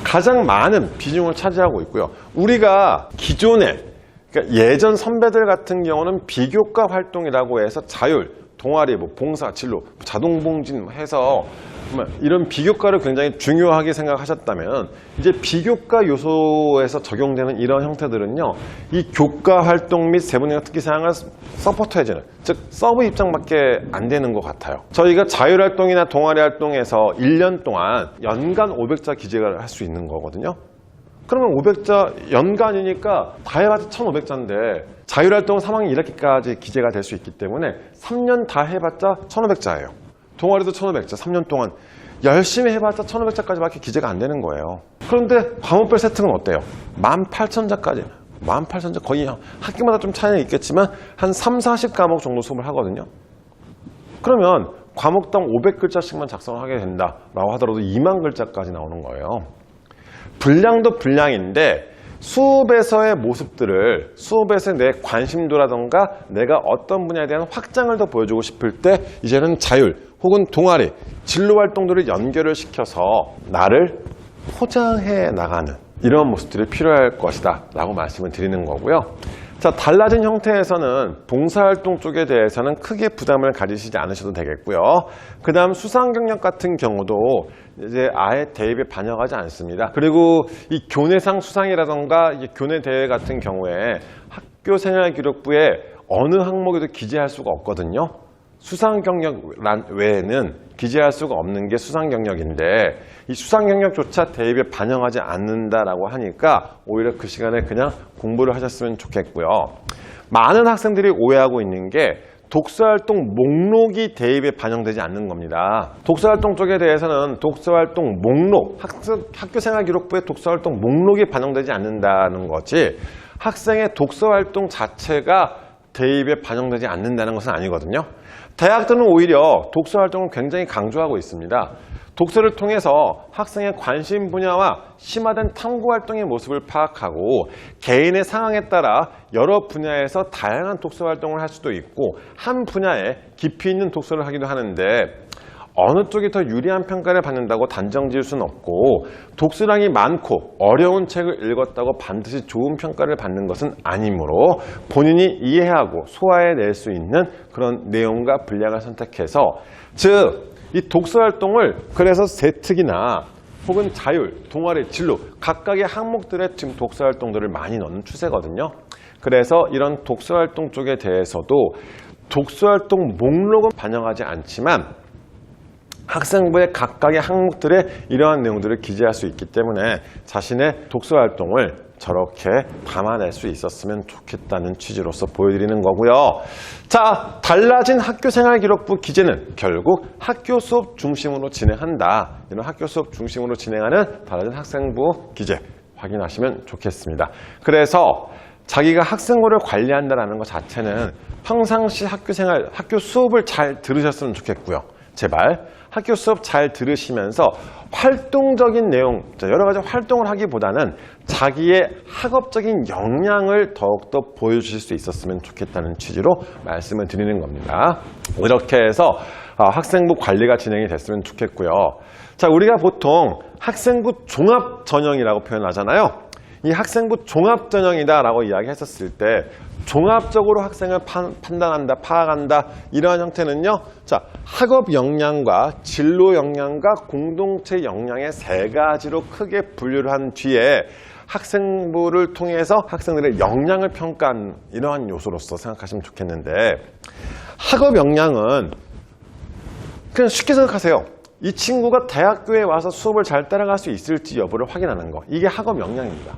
Speaker 3: 가장 많은 비중을 차지하고 있고요. 우리가 기존에, 그러니까 예전 선배들 같은 경우는 비교과 활동이라고 해서 자율, 동아리, 뭐 봉사, 진로, 자동봉진 해서 이런 비교과를 굉장히 중요하게 생각하셨다면, 이제 비교과 요소에서 적용되는 이런 형태들은요, 이 교과 활동 및 세부능력 특기사항을 서포트해주는, 즉 서브 입장밖에 안 되는 것 같아요. 저희가 자율활동이나 동아리 활동에서 1년 동안 연간 500자 기재를 할 수 있는 거거든요. 그러면 500자 연간이니까 다 해봤자 1500자인데 자율활동은 3학년 1학기까지 기재가 될 수 있기 때문에 3년 다 해봤자 1500자예요. 동아리도 1500자, 3년 동안 열심히 해봤자 1500자까지밖에 기재가 안 되는 거예요. 그런데 과목별 세팅은 어때요? 18,000자까지. 18,000자 거의 학기마다 좀 차이는 있겠지만 한 3, 40과목 정도 수업을 하거든요. 그러면 과목당 500글자씩만 작성을 하게 된다라고 하더라도 2만 글자까지 나오는 거예요. 분량도 분량인데 수업에서의 모습들을, 수업에서 내 관심도라던가 내가 어떤 분야에 대한 확장을 더 보여주고 싶을 때 이제는 자율 혹은 동아리, 진로 활동들을 연결을 시켜서 나를 포장해 나가는 이런 모습들이 필요할 것이다 라고 말씀을 드리는 거고요. 자, 달라진 형태에서는 봉사활동 쪽에 대해서는 크게 부담을 가지시지 않으셔도 되겠고요. 그 다음 수상경력 같은 경우도 이제 아예 대입에 반영하지 않습니다. 그리고 이 교내상 수상이라던가 이 교내대회 같은 경우에 학교생활기록부에 어느 항목에도 기재할 수가 없거든요. 수상경력 외에는 기재할 수가 없는 게 수상경력인데, 이 수상경력조차 대입에 반영하지 않는다라고 하니까 오히려 그 시간에 그냥 공부를 하셨으면 좋겠고요. 많은 학생들이 오해하고 있는 게 독서활동 목록이 대입에 반영되지 않는 겁니다. 독서활동 쪽에 대해서는 독서활동 목록, 학교생활기록부에 독서활동 목록이 반영되지 않는다는 거지, 학생의 독서활동 자체가 대입에 반영되지 않는다는 것은 아니거든요. 대학들은 오히려 독서활동을 굉장히 강조하고 있습니다. 독서를 통해서 학생의 관심 분야와 심화된 탐구활동의 모습을 파악하고 개인의 상황에 따라 여러 분야에서 다양한 독서활동을 할 수도 있고 한 분야에 깊이 있는 독서를 하기도 하는데, 어느 쪽이 더 유리한 평가를 받는다고 단정 지을 수는 없고, 독서량이 많고 어려운 책을 읽었다고 반드시 좋은 평가를 받는 것은 아니므로 본인이 이해하고 소화해낼 수 있는 그런 내용과 분량을 선택해서, 즉 이 독서 활동을 그래서 세특이나 혹은 자율, 동아리, 진로 각각의 항목들에 지금 독서 활동들을 많이 넣는 추세거든요. 그래서 이런 독서 활동 쪽에 대해서도 독서 활동 목록은 반영하지 않지만 학생부의 각각의 항목들에 이러한 내용들을 기재할 수 있기 때문에 자신의 독서 활동을 저렇게 담아낼 수 있었으면 좋겠다는 취지로서 보여드리는 거고요. 자, 달라진 학교생활 기록부 기재는 결국 학교 수업 중심으로 진행한다. 이런 학교 수업 중심으로 진행하는 달라진 학생부 기재 확인하시면 좋겠습니다. 그래서 자기가 학생부를 관리한다는 것 자체는 평상시 학교생활, 학교 수업을 잘 들으셨으면 좋겠고요. 제발 학교 수업 잘 들으시면서 활동적인 내용, 여러 가지 활동을 하기보다는 자기의 학업적인 역량을 더욱더 보여주실 수 있었으면 좋겠다는 취지로 말씀을 드리는 겁니다. 이렇게 해서 학생부 관리가 진행이 됐으면 좋겠고요. 자, 우리가 보통 학생부 종합 전형이라고 표현하잖아요. 이 학생부 종합 전형이다라고 이야기했었을 때 종합적으로 학생을 판단한다, 파악한다, 이러한 형태는요. 자, 학업 역량과 진로 역량과 공동체 역량의 세 가지로 크게 분류를 한 뒤에 학생부를 통해서 학생들의 역량을 평가한 이러한 요소로서 생각하시면 좋겠는데, 학업 역량은 그냥 쉽게 생각하세요. 이 친구가 대학교에 와서 수업을 잘 따라갈 수 있을지 여부를 확인하는 거. 이게 학업 역량입니다.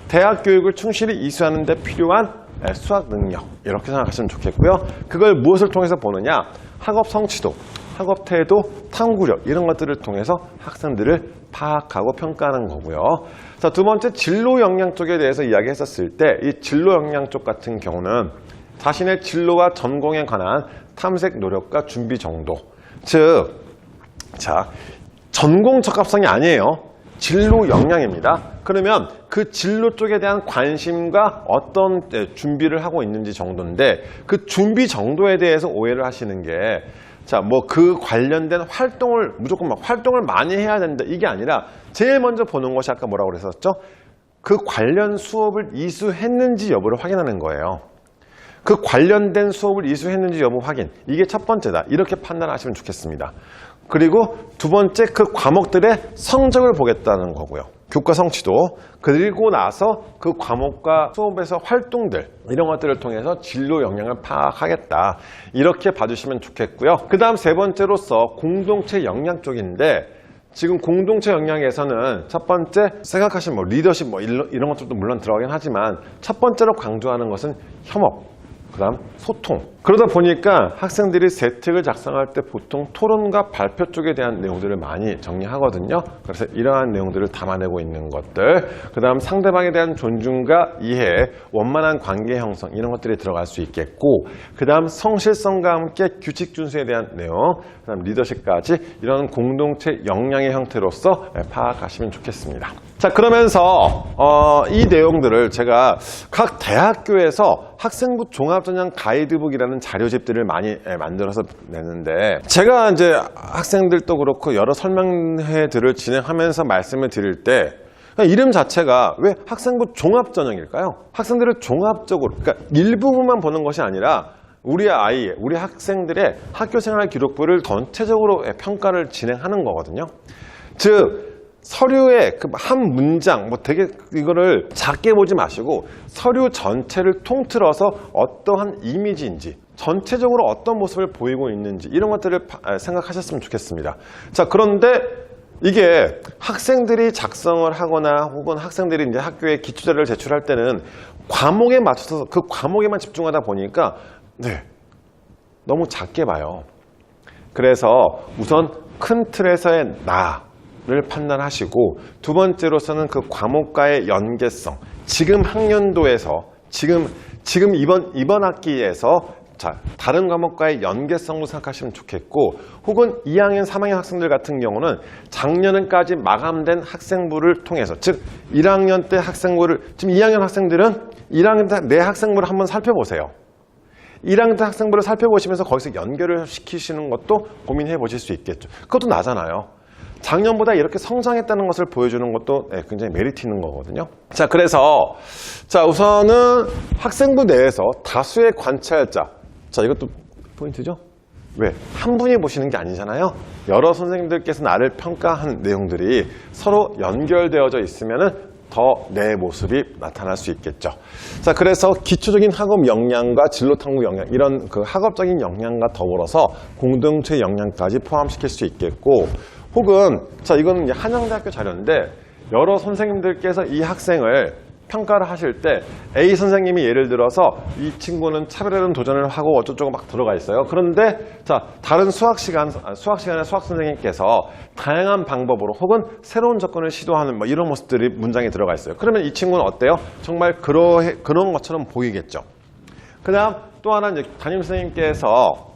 Speaker 3: 대학 교육을 충실히 이수하는 데 필요한 수학 능력, 이렇게 생각하시면 좋겠고요. 그걸 무엇을 통해서 보느냐? 학업 성취도, 학업 태도, 탐구력, 이런 것들을 통해서 학생들을 파악하고 평가하는 거고요. 자, 두 번째 진로 역량 쪽에 대해서 이야기했었을 때 이 진로 역량 쪽 같은 경우는 자신의 진로와 전공에 관한 탐색 노력과 준비 정도. 즉, 자, 전공 적합성이 아니에요. 진로 역량입니다. 그러면 그 진로 쪽에 대한 관심과 어떤 준비를 하고 있는지 정도인데, 그 준비 정도에 대해서 오해를 하시는 게, 자, 뭐 그 관련된 활동을 무조건 막 활동을 많이 해야 된다, 이게 아니라 제일 먼저 보는 것이 아까 뭐라고 그랬었죠? 그 관련 수업을 이수했는지 여부를 확인하는 거예요. 그 관련된 수업을 이수했는지 여부 확인, 이게 첫 번째다. 이렇게 판단하시면 좋겠습니다. 그리고 두 번째, 그 과목들의 성적을 보겠다는 거고요. 교과 성취도. 그리고 나서 그 과목과 수업에서 활동들, 이런 것들을 통해서 진로 역량을 파악하겠다. 이렇게 봐주시면 좋겠고요. 그 다음 세 번째로서 공동체 역량 쪽인데, 지금 공동체 역량에서는 첫 번째 생각하신 뭐 리더십 뭐 이런 것들도 물론 들어가긴 하지만 첫 번째로 강조하는 것은 협업, 그 다음 소통. 그러다 보니까 학생들이 세특을 작성할 때 보통 토론과 발표 쪽에 대한 내용들을 많이 정리하거든요. 그래서 이러한 내용들을 담아내고 있는 것들, 그 다음 상대방에 대한 존중과 이해, 원만한 관계 형성, 이런 것들이 들어갈 수 있겠고, 그 다음 성실성과 함께 규칙 준수에 대한 내용, 그 다음 리더십까지 이런 공동체 역량의 형태로서 파악하시면 좋겠습니다. 자, 그러면서 이 내용들을 제가 각 대학교에서 학생부 종합전형 가이드북이라는 자료집들을 많이 만들어서 내는데, 제가 이제 학생들도 그렇고 여러 설명회들을 진행하면서 말씀을 드릴 때 이름 자체가 왜 학생부 종합전형일까요? 학생들을 종합적으로, 그러니까 일부분만 보는 것이 아니라 우리 아이의, 우리 학생들의 학교생활 기록부를 전체적으로 평가를 진행하는 거거든요. 즉, 서류의 그 한 문장, 뭐 되게 이거를 작게 보지 마시고 서류 전체를 통틀어서 어떠한 이미지인지, 전체적으로 어떤 모습을 보이고 있는지, 이런 것들을 생각하셨으면 좋겠습니다. 자, 그런데 이게 학생들이 작성을 하거나 혹은 학생들이 이제 학교에 기초자료를 제출할 때는 과목에 맞춰서 그 과목에만 집중하다 보니까 너무 작게 봐요. 그래서 우선 큰 틀에서의 를 판단하시고, 두 번째로서는 그 과목과의 연계성, 지금 학년도에서 지금 이번 학기에서 자, 다른 과목과의 연계성도 생각하시면 좋겠고, 혹은 2학년, 3학년 학생들 같은 경우는 작년까지 마감된 학생부를 통해서, 즉 1학년 때 학생부를, 지금 2학년 학생들은 1학년 때 내 학생부를 한번 살펴보세요. 1학년 때 학생부를 살펴보시면서 거기서 연결을 시키시는 것도 고민해 보실 수 있겠죠. 그것도 나잖아요. 작년보다 이렇게 성장했다는 것을 보여주는 것도 굉장히 메리트 있는 거거든요. 자, 그래서 우선은 학생부 내에서 다수의 관찰자. 자, 이것도 포인트죠. 왜? 한 분이 보시는 게 아니잖아요. 여러 선생님들께서 나를 평가한 내용들이 서로 연결되어져 있으면은 더 내 모습이 나타날 수 있겠죠. 자, 그래서 기초적인 학업 역량과 진로 탐구 역량, 이런 그 학업적인 역량과 더불어서 공동체 역량까지 포함시킬 수 있겠고, 혹은 이거는 이제 한양대학교 자료인데 여러 선생님들께서 이 학생을 평가를 하실 때 A 선생님이 예를 들어서 이 친구는 차별화된 도전을 하고 어쩌고저쩌고 막 들어가 있어요. 그런데 다른 수학 시간에 수학 선생님께서 다양한 방법으로 혹은 새로운 접근을 시도하는 뭐 이런 모습들이 문장에 들어가 있어요. 그러면 이 친구는 어때요? 정말 그런 것처럼 보이겠죠. 그다음 또 하나 이제 담임 선생님께서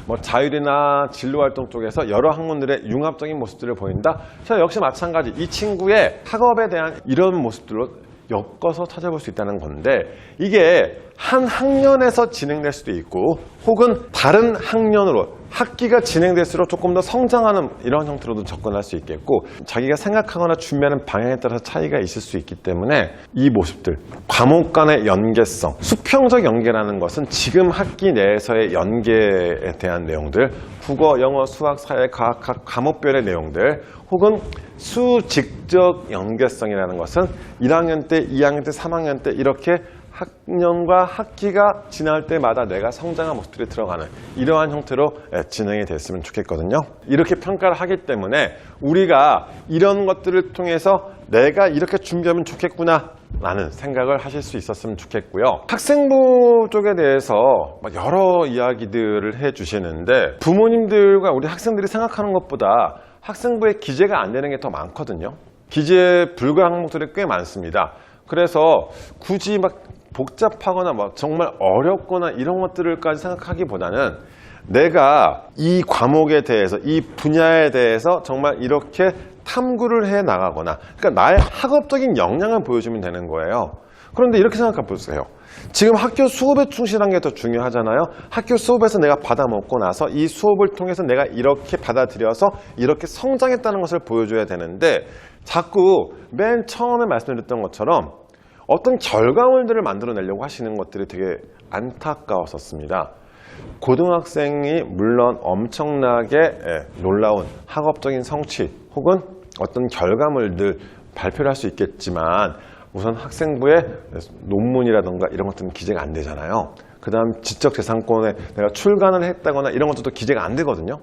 Speaker 3: 뭐 자율이나 진로활동 쪽에서 여러 학문들의 융합적인 모습들을 보인다. 역시 마찬가지. 이 친구의 학업에 대한 이런 모습들로 엮어서 찾아볼 수 있다는 건데, 이게 한 학년에서 진행될 수도 있고 혹은 다른 학년으로 학기가 진행될수록 조금 더 성장하는 이런 형태로도 접근할 수 있겠고, 자기가 생각하거나 준비하는 방향에 따라서 차이가 있을 수 있기 때문에 이 모습들, 과목 간의 연계성, 수평적 연계라는 것은 지금 학기 내에서의 연계에 대한 내용들, 국어, 영어, 수학, 사회, 과학 각 과목별의 내용들, 혹은 수직적 연계성이라는 것은 1학년 때, 2학년 때, 3학년 때 이렇게 학년과 학기가 지날 때마다 내가 성장한 모습들이 들어가는 이러한 형태로 진행이 됐으면 좋겠거든요. 이렇게 평가를 하기 때문에 우리가 이런 것들을 통해서 내가 이렇게 준비하면 좋겠구나 라는 생각을 하실 수 있었으면 좋겠고요. 학생부 쪽에 대해서 여러 이야기들을 해주시는데, 부모님들과 우리 학생들이 생각하는 것보다 학생부에 기재가 안 되는 게 더 많거든요. 기재 불가 항목들이 꽤 많습니다. 그래서 굳이 복잡하거나 정말 어렵거나 이런 것들을까지 생각하기보다는 내가 이 과목에 대해서, 이 분야에 대해서 정말 이렇게 탐구를 해 나가거나, 그러니까 나의 학업적인 역량을 보여주면 되는 거예요. 그런데 이렇게 생각해 보세요. 지금 학교 수업에 충실한 게 더 중요하잖아요. 학교 수업에서 내가 받아먹고 나서 이 수업을 통해서 내가 이렇게 받아들여서 이렇게 성장했다는 것을 보여줘야 되는데, 자꾸 맨 처음에 말씀드렸던 것처럼 어떤 결과물들을 만들어내려고 하시는 것들이 되게 안타까웠었습니다. 고등학생이 물론 엄청나게 놀라운 학업적인 성취 혹은 어떤 결과물들 발표를 할 수 있겠지만, 우선 학생부에 논문이라던가 이런 것들은 기재가 안 되잖아요. 그 다음 지적재산권에 내가 출간을 했다거나 이런 것들도 기재가 안 되거든요.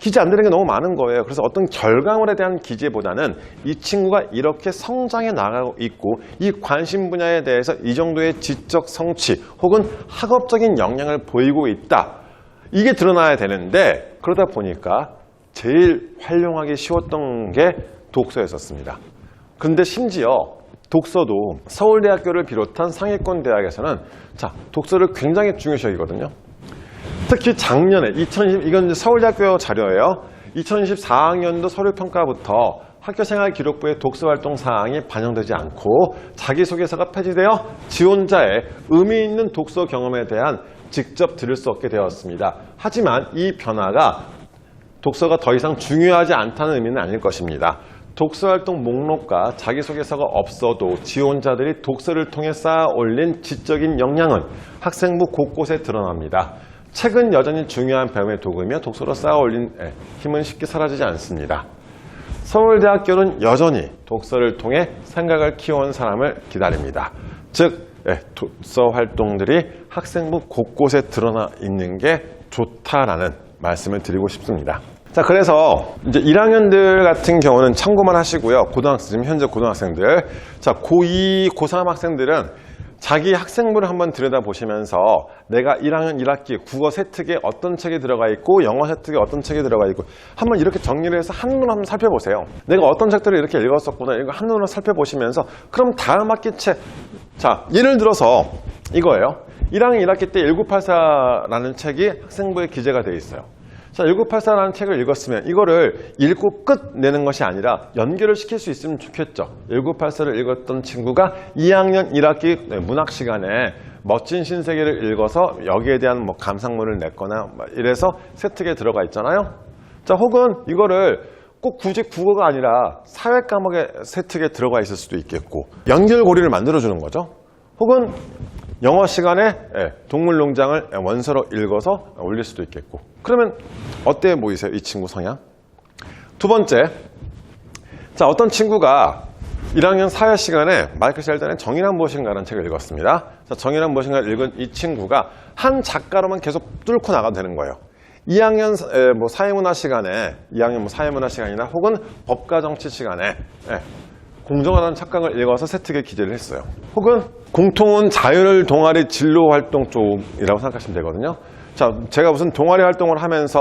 Speaker 3: 기재 안 되는 게 너무 많은 거예요. 그래서 어떤 결과물에 대한 기재보다는 이 친구가 이렇게 성장해 나가고 있고 이 관심 분야에 대해서 이 정도의 지적 성취 혹은 학업적인 역량을 보이고 있다, 이게 드러나야 되는데, 그러다 보니까 제일 활용하기 쉬웠던 게 독서였었습니다. 근데 심지어 독서도 서울대학교를 비롯한 상위권 대학에서는 독서를 굉장히 중요시 여기거든요. 특히 작년에 이건 이제 서울대학교 자료예요. 2024학년도 서류평가부터 학교생활기록부의 독서활동 사항이 반영되지 않고 자기소개서가 폐지되어 지원자의 의미 있는 독서 경험에 대한 직접 들을 수 없게 되었습니다. 하지만 이 변화가 독서가 더 이상 중요하지 않다는 의미는 아닐 것입니다. 독서활동 목록과 자기소개서가 없어도 지원자들이 독서를 통해 쌓아 올린 지적인 역량은 학생부 곳곳에 드러납니다. 책은 여전히 중요한 배움의 도구이며 독서로 쌓아 올린 힘은 쉽게 사라지지 않습니다. 서울대학교는 여전히 독서를 통해 생각을 키워온 사람을 기다립니다. 즉, 독서 활동들이 학생부 곳곳에 드러나 있는 게 좋다라는 말씀을 드리고 싶습니다. 자, 그래서 이제 1학년들 같은 경우는 참고만 하시고요. 고등학생, 현재 고등학생들. 자, 고2, 고3 학생들은 자기 학생부를 한번 들여다보시면서 내가 1학년 1학기 국어 세특에 어떤 책이 들어가 있고 영어 세특에 어떤 책이 들어가 있고 한번 이렇게 정리를 해서 한눈으로 한번 살펴보세요. 내가 어떤 책들을 이렇게 읽었었구나, 이거 한눈으로 살펴보시면서 그럼 다음 학기 책, 자, 예를 들어서 이거예요. 1학년 1학기 때 1984라는 책이 학생부에 기재가 되어 있어요. 자, 1984라는 책을 읽었으면 이거를 읽고 끝내는 것이 아니라 연결을 시킬 수 있으면 좋겠죠. 1984를 읽었던 친구가 2학년 1학기 문학 시간에 멋진 신세계를 읽어서 여기에 대한 뭐 감상문을 냈거나 이래서 세특에 들어가 있잖아요. 자, 혹은 이거를 꼭 굳이 국어가 아니라 사회 과목의 세특에 들어가 있을 수도 있겠고, 연결고리를 만들어주는 거죠. 혹은 영어 시간에 동물농장을 원서로 읽어서 올릴 수도 있겠고. 그러면 어때 보이세요? 이 친구 성향? 두 번째, 자, 어떤 친구가 1학년 사회 시간에 마이클 셀던의 정의란 무엇인가라는 책을 읽었습니다. 자, 정의란 무엇인가를 읽은 이 친구가 한 작가로만 계속 뚫고 나가도 되는 거예요. 2학년 사회문화 시간에, 2학년 사회문화 시간이나 혹은 법과 정치 시간에 공정하다는 착각을 읽어서 세특에 기재를 했어요. 혹은 공통은 자율 동아리 진로 활동 쪽이라고 생각하시면 되거든요. 자, 제가 무슨 동아리 활동을 하면서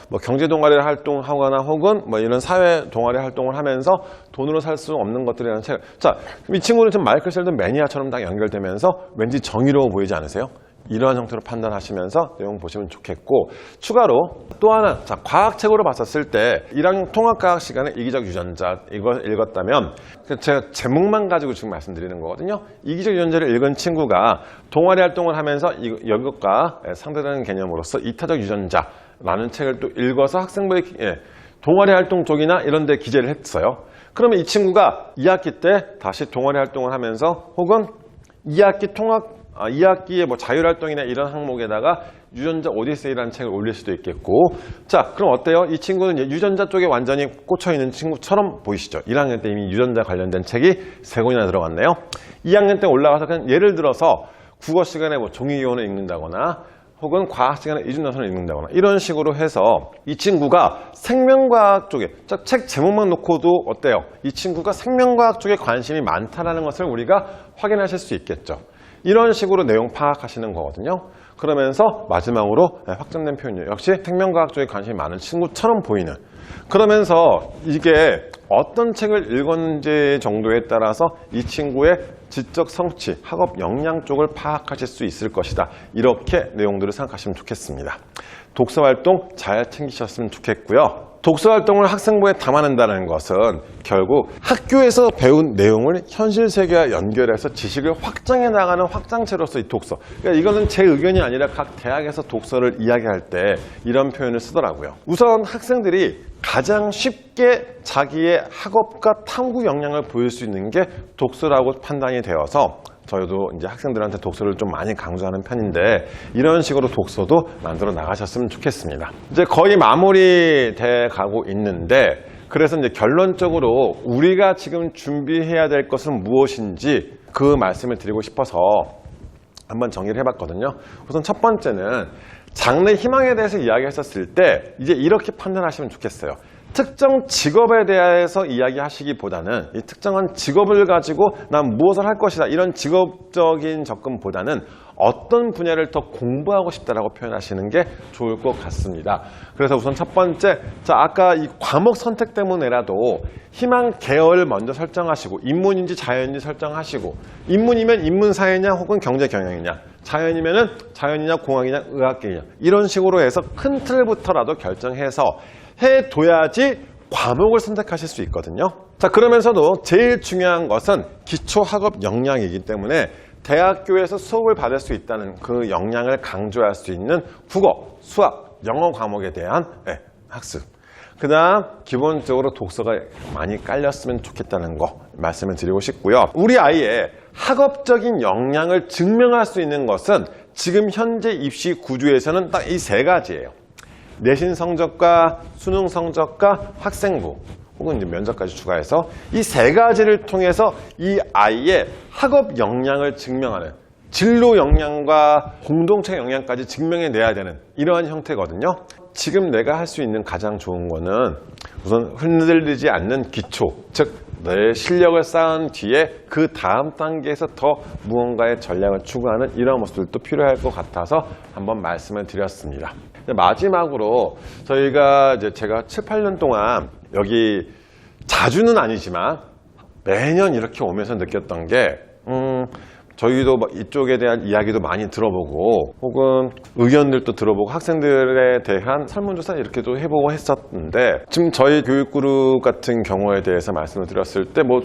Speaker 3: 뭐 경제 동아리 활동하거나 혹은 뭐 이런 사회 동아리 활동을 하면서 돈으로 살 수 없는 것들이라는 책. 자, 이 친구는 좀 마이클 셀던 매니아처럼 딱 연결되면서 왠지 정의로워 보이지 않으세요? 이러한 형태로 판단하시면서 내용 보시면 좋겠고, 추가로 또 하나, 자, 과학책으로 봤었을 때 1학년 통합과학 시간에 이기적 유전자 이걸 읽었다면, 제가 제목만 가지고 지금 말씀드리는 거거든요. 이기적 유전자를 읽은 친구가 동아리 활동을 하면서 이것과 상대되는 개념으로서 이타적 유전자라는 책을 또 읽어서 학생부의 동아리 활동 쪽이나 이런 데 기재를 했어요. 그러면 이 친구가 2학기 때 다시 동아리 활동을 하면서 혹은 2학기에 뭐 자율활동이나 이런 항목에다가 유전자 오디세이라는 책을 올릴 수도 있겠고. 자, 그럼 어때요? 이 친구는 유전자 쪽에 완전히 꽂혀있는 친구처럼 보이시죠? 1학년 때 이미 유전자 관련된 책이 3권이나 들어갔네요. 2학년 때 올라가서 그냥 예를 들어서 국어 시간에 뭐 종이기원을 읽는다거나 혹은 과학 시간에 이중연선을 읽는다거나 이런 식으로 해서 이 친구가 생명과학 쪽에, 책 제목만 놓고도 어때요? 이 친구가 생명과학 쪽에 관심이 많다는 것을 우리가 확인하실 수 있겠죠. 이런 식으로 내용 파악하시는 거거든요. 그러면서 마지막으로 확정된 표현이에요. 역시 생명과학 쪽에 관심이 많은 친구처럼 보이는. 그러면서 이게 어떤 책을 읽었는지 정도에 따라서 이 친구의 지적 성취, 학업 역량 쪽을 파악하실 수 있을 것이다. 이렇게 내용들을 생각하시면 좋겠습니다. 독서활동 잘 챙기셨으면 좋겠고요. 독서활동을 학생부에 담아낸다는 것은 결국 학교에서 배운 내용을 현실 세계와 연결해서 지식을 확장해 나가는 확장체로서 이 독서. 그러니까 이거는 제 의견이 아니라 각 대학에서 독서를 이야기할 때 이런 표현을 쓰더라고요. 우선 학생들이 가장 쉽게 자기의 학업과 탐구 역량을 보일 수 있는 게 독서라고 판단이 되어서 저희도 이제 학생들한테 독서를 좀 많이 강조하는 편인데, 이런 식으로 독서도 만들어 나가셨으면 좋겠습니다. 이제 거의 마무리돼 가고 있는데, 그래서 이제 결론적으로 우리가 지금 준비해야 될 것은 무엇인지 그 말씀을 드리고 싶어서 한번 정리를 해봤거든요. 우선 첫 번째는 장래 희망에 대해서 이야기했었을 때 이제 이렇게 판단하시면 좋겠어요. 특정 직업에 대해서 이야기하시기보다는 이 특정한 직업을 가지고 난 무엇을 할 것이다, 이런 직업적인 접근보다는 어떤 분야를 더 공부하고 싶다라고 표현하시는 게 좋을 것 같습니다. 그래서 우선 첫 번째, 자, 아까 이 과목 선택 때문에라도 희망 계열을 먼저 설정하시고, 인문인지 자연인지 설정하시고, 인문이면 인문사회냐 혹은 경제경영이냐, 자연이면은 자연이냐 공학이냐 의학계냐, 이런 식으로 해서 큰 틀부터라도 결정해서 해둬야지 과목을 선택하실 수 있거든요. 자, 그러면서도 제일 중요한 것은 기초학업 역량이기 때문에 대학교에서 수업을 받을 수 있다는 그 역량을 강조할 수 있는 국어, 수학, 영어 과목에 대한 학습. 그 다음 기본적으로 독서가 많이 깔렸으면 좋겠다는 거 말씀을 드리고 싶고요. 우리 아이의 학업적인 역량을 증명할 수 있는 것은 지금 현재 입시 구조에서는 딱 이 3가지예요. 내신 성적과 수능 성적과 학생부 혹은 이제 면접까지 추가해서 이 3가지를 통해서 이 아이의 학업 역량을 증명하는, 진로 역량과 공동체 역량까지 증명해내야 되는 이러한 형태거든요. 지금 내가 할 수 있는 가장 좋은 거는 우선 흔들리지 않는 기초, 즉 내 실력을 쌓은 뒤에 그 다음 단계에서 더 무언가의 전략을 추구하는 이런 모습들도 필요할 것 같아서 한번 말씀을 드렸습니다. 마지막으로 저희가 이제 제가 7, 8년 동안 여기 자주는 아니지만 매년 이렇게 오면서 느꼈던 게 저희도 이쪽에 대한 이야기도 많이 들어보고 혹은 의견들도 들어보고 학생들에 대한 설문조사 이렇게도 해보고 했었는데 지금 저희 교육그룹 같은 경우에 대해서 말씀을 드렸을 때 뭐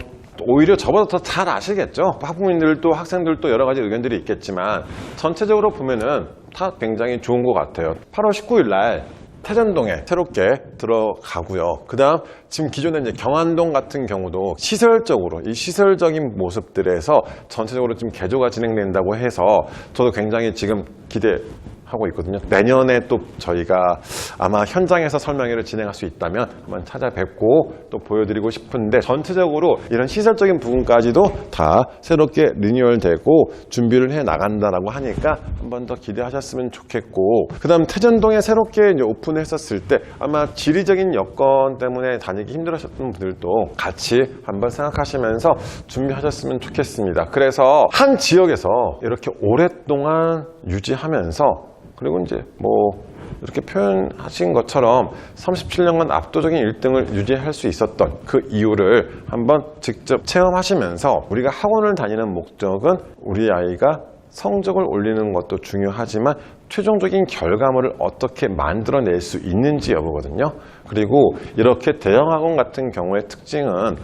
Speaker 3: 오히려 저보다 더 잘 아시겠죠. 학부모님들도 학생들도 여러 가지 의견들이 있겠지만 전체적으로 보면은 다 굉장히 좋은 것 같아요. 8월 19일 날 태전동에 새롭게 들어가고요. 그 다음 지금 기존에 이제 경안동 같은 경우도 시설적으로 이 시설적인 모습들에서 전체적으로 지금 개조가 진행된다고 해서 저도 굉장히 지금 기대하고 있거든요. 내년에 또 저희가 아마 현장에서 설명회를 진행할 수 있다면 한번 찾아뵙고 또 보여드리고 싶은데 전체적으로 이런 시설적인 부분까지도 다 새롭게 리뉴얼되고 준비를 해 나간다라고 하니까 한번 더 기대하셨으면 좋겠고 그 다음 태전동에 새롭게 이제 오픈했었을 때 아마 지리적인 여건 때문에 다니기 힘들으셨던 분들도 같이 한번 생각하시면서 준비하셨으면 좋겠습니다. 그래서 한 지역에서 이렇게 오랫동안 유지하면서 그리고 이제 뭐 이렇게 표현하신 것처럼 37년간 압도적인 1등을 유지할 수 있었던 그 이유를 한번 직접 체험하시면서 우리가 학원을 다니는 목적은 우리 아이가 성적을 올리는 것도 중요하지만 최종적인 결과물을 어떻게 만들어낼 수 있는지 여부거든요. 그리고 이렇게 대형 학원 같은 경우의 특징은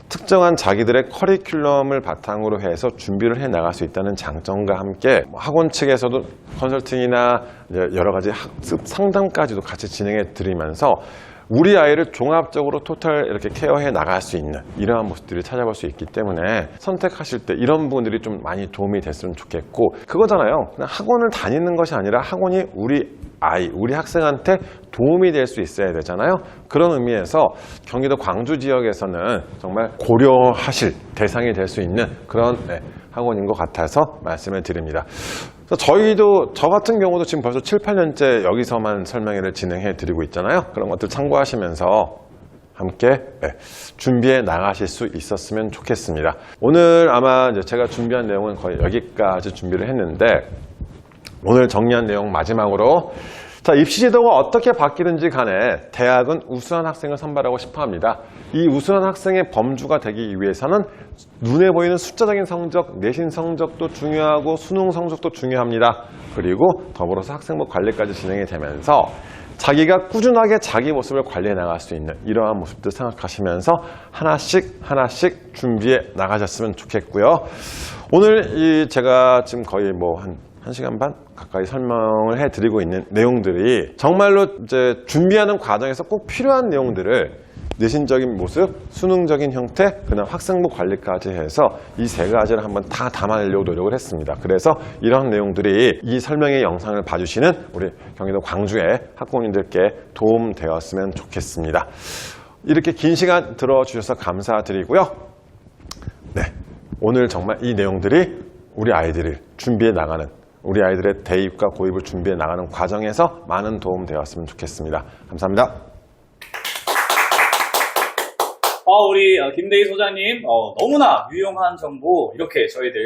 Speaker 3: 특정한 자기들의 커리큘럼을 바탕으로 해서 준비를 해 나갈 수 있다는 장점과 함께 학원 측에서도 컨설팅이나 여러 가지 학습 상담까지도 같이 진행해 드리면서 우리 아이를 종합적으로 토탈 이렇게 케어해 나갈 수 있는 이러한 모습들을 찾아볼 수 있기 때문에 선택하실 때 이런 부분들이 좀 많이 도움이 됐으면 좋겠고 그거잖아요. 그냥 학원을 다니는 것이 아니라 학원이 우리 학생한테 도움이 될 수 있어야 되잖아요. 그런 의미에서 경기도 광주 지역에서는 정말 고려하실 대상이 될 수 있는 그런 학원인 것 같아서 말씀을 드립니다. 저희도 저 같은 경우도 지금 벌써 7, 8년째 여기서만 설명회를 진행해 드리고 있잖아요. 그런 것들 참고하시면서 함께 준비해 나가실 수 있었으면 좋겠습니다. 오늘 아마 이제 제가 준비한 내용은 거의 여기까지 준비를 했는데 오늘 정리한 내용 마지막으로 자, 입시 제도가 어떻게 바뀌든지 간에 대학은 우수한 학생을 선발하고 싶어 합니다. 이 우수한 학생의 범주가 되기 위해서는 눈에 보이는 숫자적인 성적, 내신 성적도 중요하고 수능 성적도 중요합니다. 그리고 더불어서 학생부 관리까지 진행이 되면서 자기가 꾸준하게 자기 모습을 관리해 나갈 수 있는 이러한 모습들 생각하시면서 하나씩 준비해 나가셨으면 좋겠고요. 오늘 제가 지금 거의 뭐 한 1시간 반 가까이 설명을 해드리고 있는 내용들이 정말로 이제 준비하는 과정에서 꼭 필요한 내용들을 내신적인 모습, 수능적인 형태, 그다음 학생부 관리까지 해서 이 세 가지를 한번 다 담아내려고 노력을 했습니다. 그래서 이런 내용들이 이 설명의 영상을 봐주시는 우리 경기도 광주의 학부모님들께 도움되었으면 좋겠습니다. 이렇게 긴 시간 들어주셔서 감사드리고요. 네, 오늘 정말 이 내용들이 우리 아이들을 준비해 나가는 우리 아이들의 대입과 고입을 준비해 나가는 과정에서 많은 도움 되었으면 좋겠습니다. 감사합니다.
Speaker 1: 우리 김대희 소장님 너무나 유용한 정보 이렇게 저희들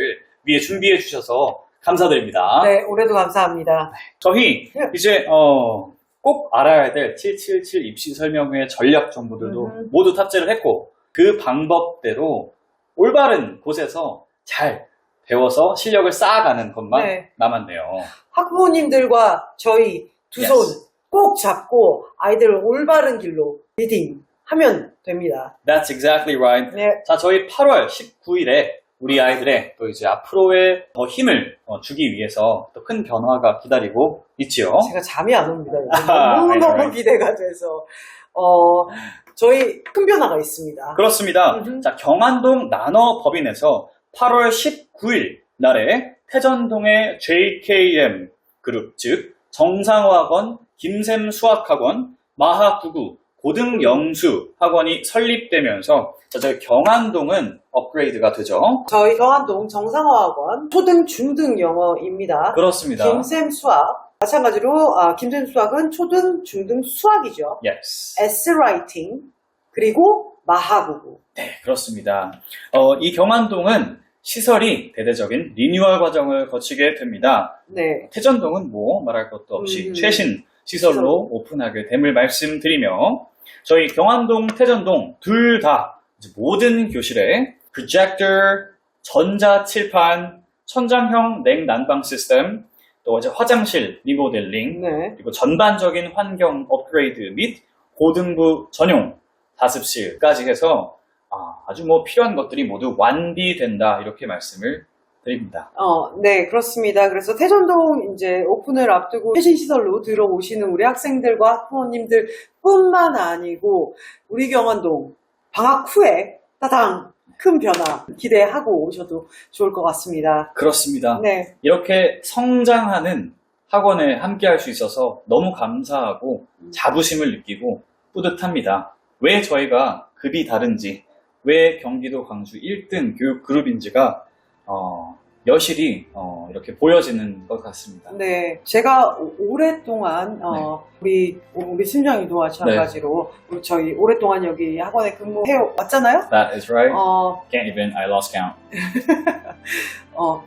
Speaker 1: 위해 준비해 주셔서 감사드립니다.
Speaker 2: 네, 올해도 감사합니다.
Speaker 1: 저희 이제 꼭 알아야 될 777 입시 설명회 전략 정보들도 모두 탑재를 했고 그 방법대로 올바른 곳에서 잘 배워서 실력을 쌓아가는 것만 남았네요.
Speaker 2: 학부모님들과 저희 두 손 꼭 잡고 아이들을 올바른 길로 리딩하면 됩니다.
Speaker 1: That's exactly right.
Speaker 2: 네.
Speaker 1: 자, 저희 8월 19일에 우리 아이들의 또 이제 앞으로의 힘을 주기 위해서 또 큰 변화가 기다리고 있지요.
Speaker 2: 제가 잠이 안 옵니다. 너무너무 기대가 돼서. 저희 큰 변화가 있습니다.
Speaker 1: 그렇습니다. 자, 경안동 나너 법인에서 8월 19일 날에 태전동의 JKM 그룹, 즉 정상화학원, 김샘 수학학원, 마하구구, 고등영수 학원이 설립되면서 저희 경안동은 업그레이드가 되죠.
Speaker 2: 저희 경안동 정상화학원 초등, 중등 영어입니다.
Speaker 1: 그렇습니다.
Speaker 2: 김샘 수학 마찬가지로 김샘 수학은 초등, 중등 수학이죠.
Speaker 1: Yes.
Speaker 2: S라이팅 그리고 마하구구.
Speaker 1: 네, 그렇습니다. 이 경안동은 시설이 대대적인 리뉴얼 과정을 거치게 됩니다.
Speaker 2: 네.
Speaker 1: 태전동은 뭐 말할 것도 없이 최신 시설로 오픈하게 됨을 말씀드리며 저희 경안동, 태전동 둘 다 모든 교실에 프로젝터, 전자칠판, 천장형 냉난방 시스템, 또 이제 화장실 리모델링,
Speaker 2: 네.
Speaker 1: 그리고 전반적인 환경 업그레이드 및 고등부 전용 다습실까지 해서 아주 뭐 필요한 것들이 모두 완비된다 이렇게 말씀을 드립니다.
Speaker 2: 네, 그렇습니다. 그래서 태전동 이제 오픈을 앞두고 최신시설로 들어오시는 우리 학생들과 학부모님들 뿐만 아니고 우리 경원동 방학 후에 따당 큰 변화 기대하고 오셔도 좋을 것 같습니다.
Speaker 1: 그렇습니다.
Speaker 2: 네.
Speaker 1: 이렇게 성장하는 학원에 함께 할 수 있어서 너무 감사하고 자부심을 느끼고 뿌듯합니다. 왜 저희가 급이 다른지, 왜 경기도 광주 1등 교육 그룹인지가 여실히 이렇게 보여지는 것 같습니다.
Speaker 2: 네, 제가 오랫동안 우리 팀장님도 마찬가지로 우리 저희 오랫동안 여기 학원에 근무해 왔잖아요.
Speaker 1: That is right. Can't even, I lost count.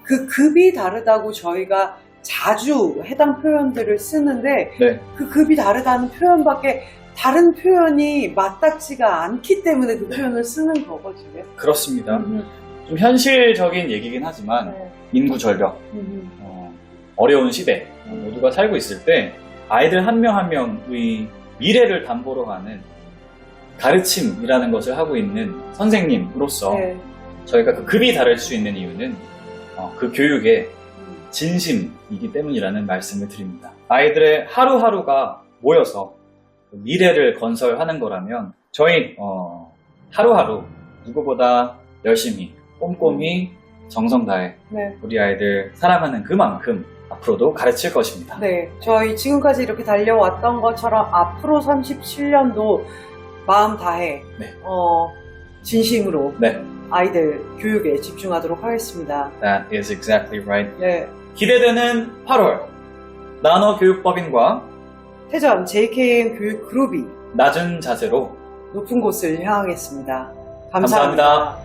Speaker 2: 그 급이 다르다고 저희가 자주 해당 표현들을 쓰는데
Speaker 1: 네.
Speaker 2: 그 급이 다르다는 표현밖에 다른 표현이 맞닿지가 않기 때문에 그 표현을 쓰는 거거든요.
Speaker 1: 그렇습니다. 좀 현실적인 얘기긴 하지만
Speaker 2: 네.
Speaker 1: 인구 절벽, 어려운 시대 모두가 살고 있을 때 아이들 한 명 한 명의 미래를 담보로 하는 가르침이라는 것을 하고 있는 선생님으로서
Speaker 2: 네.
Speaker 1: 저희가 그 급이 다를 수 있는 이유는 그 교육의 진심이기 때문이라는 말씀을 드립니다. 아이들의 하루하루가 모여서 미래를 건설하는 거라면 저희 하루하루 누구보다 열심히 꼼꼼히 정성 다해
Speaker 2: 네.
Speaker 1: 우리 아이들 사랑하는 그만큼 앞으로도 가르칠 것입니다.
Speaker 2: 네, 저희 지금까지 이렇게 달려왔던 것처럼 앞으로 37년도 마음 다해
Speaker 1: 네.
Speaker 2: 진심으로
Speaker 1: 네,
Speaker 2: 아이들 교육에 집중하도록 하겠습니다.
Speaker 1: that is exactly right.
Speaker 2: 네,
Speaker 1: 기대되는 8월 나너 교육법인과
Speaker 2: 태전 JKM 교육 그룹이
Speaker 1: 낮은 자세로
Speaker 2: 높은 곳을 향하겠습니다.
Speaker 1: 감사합니다.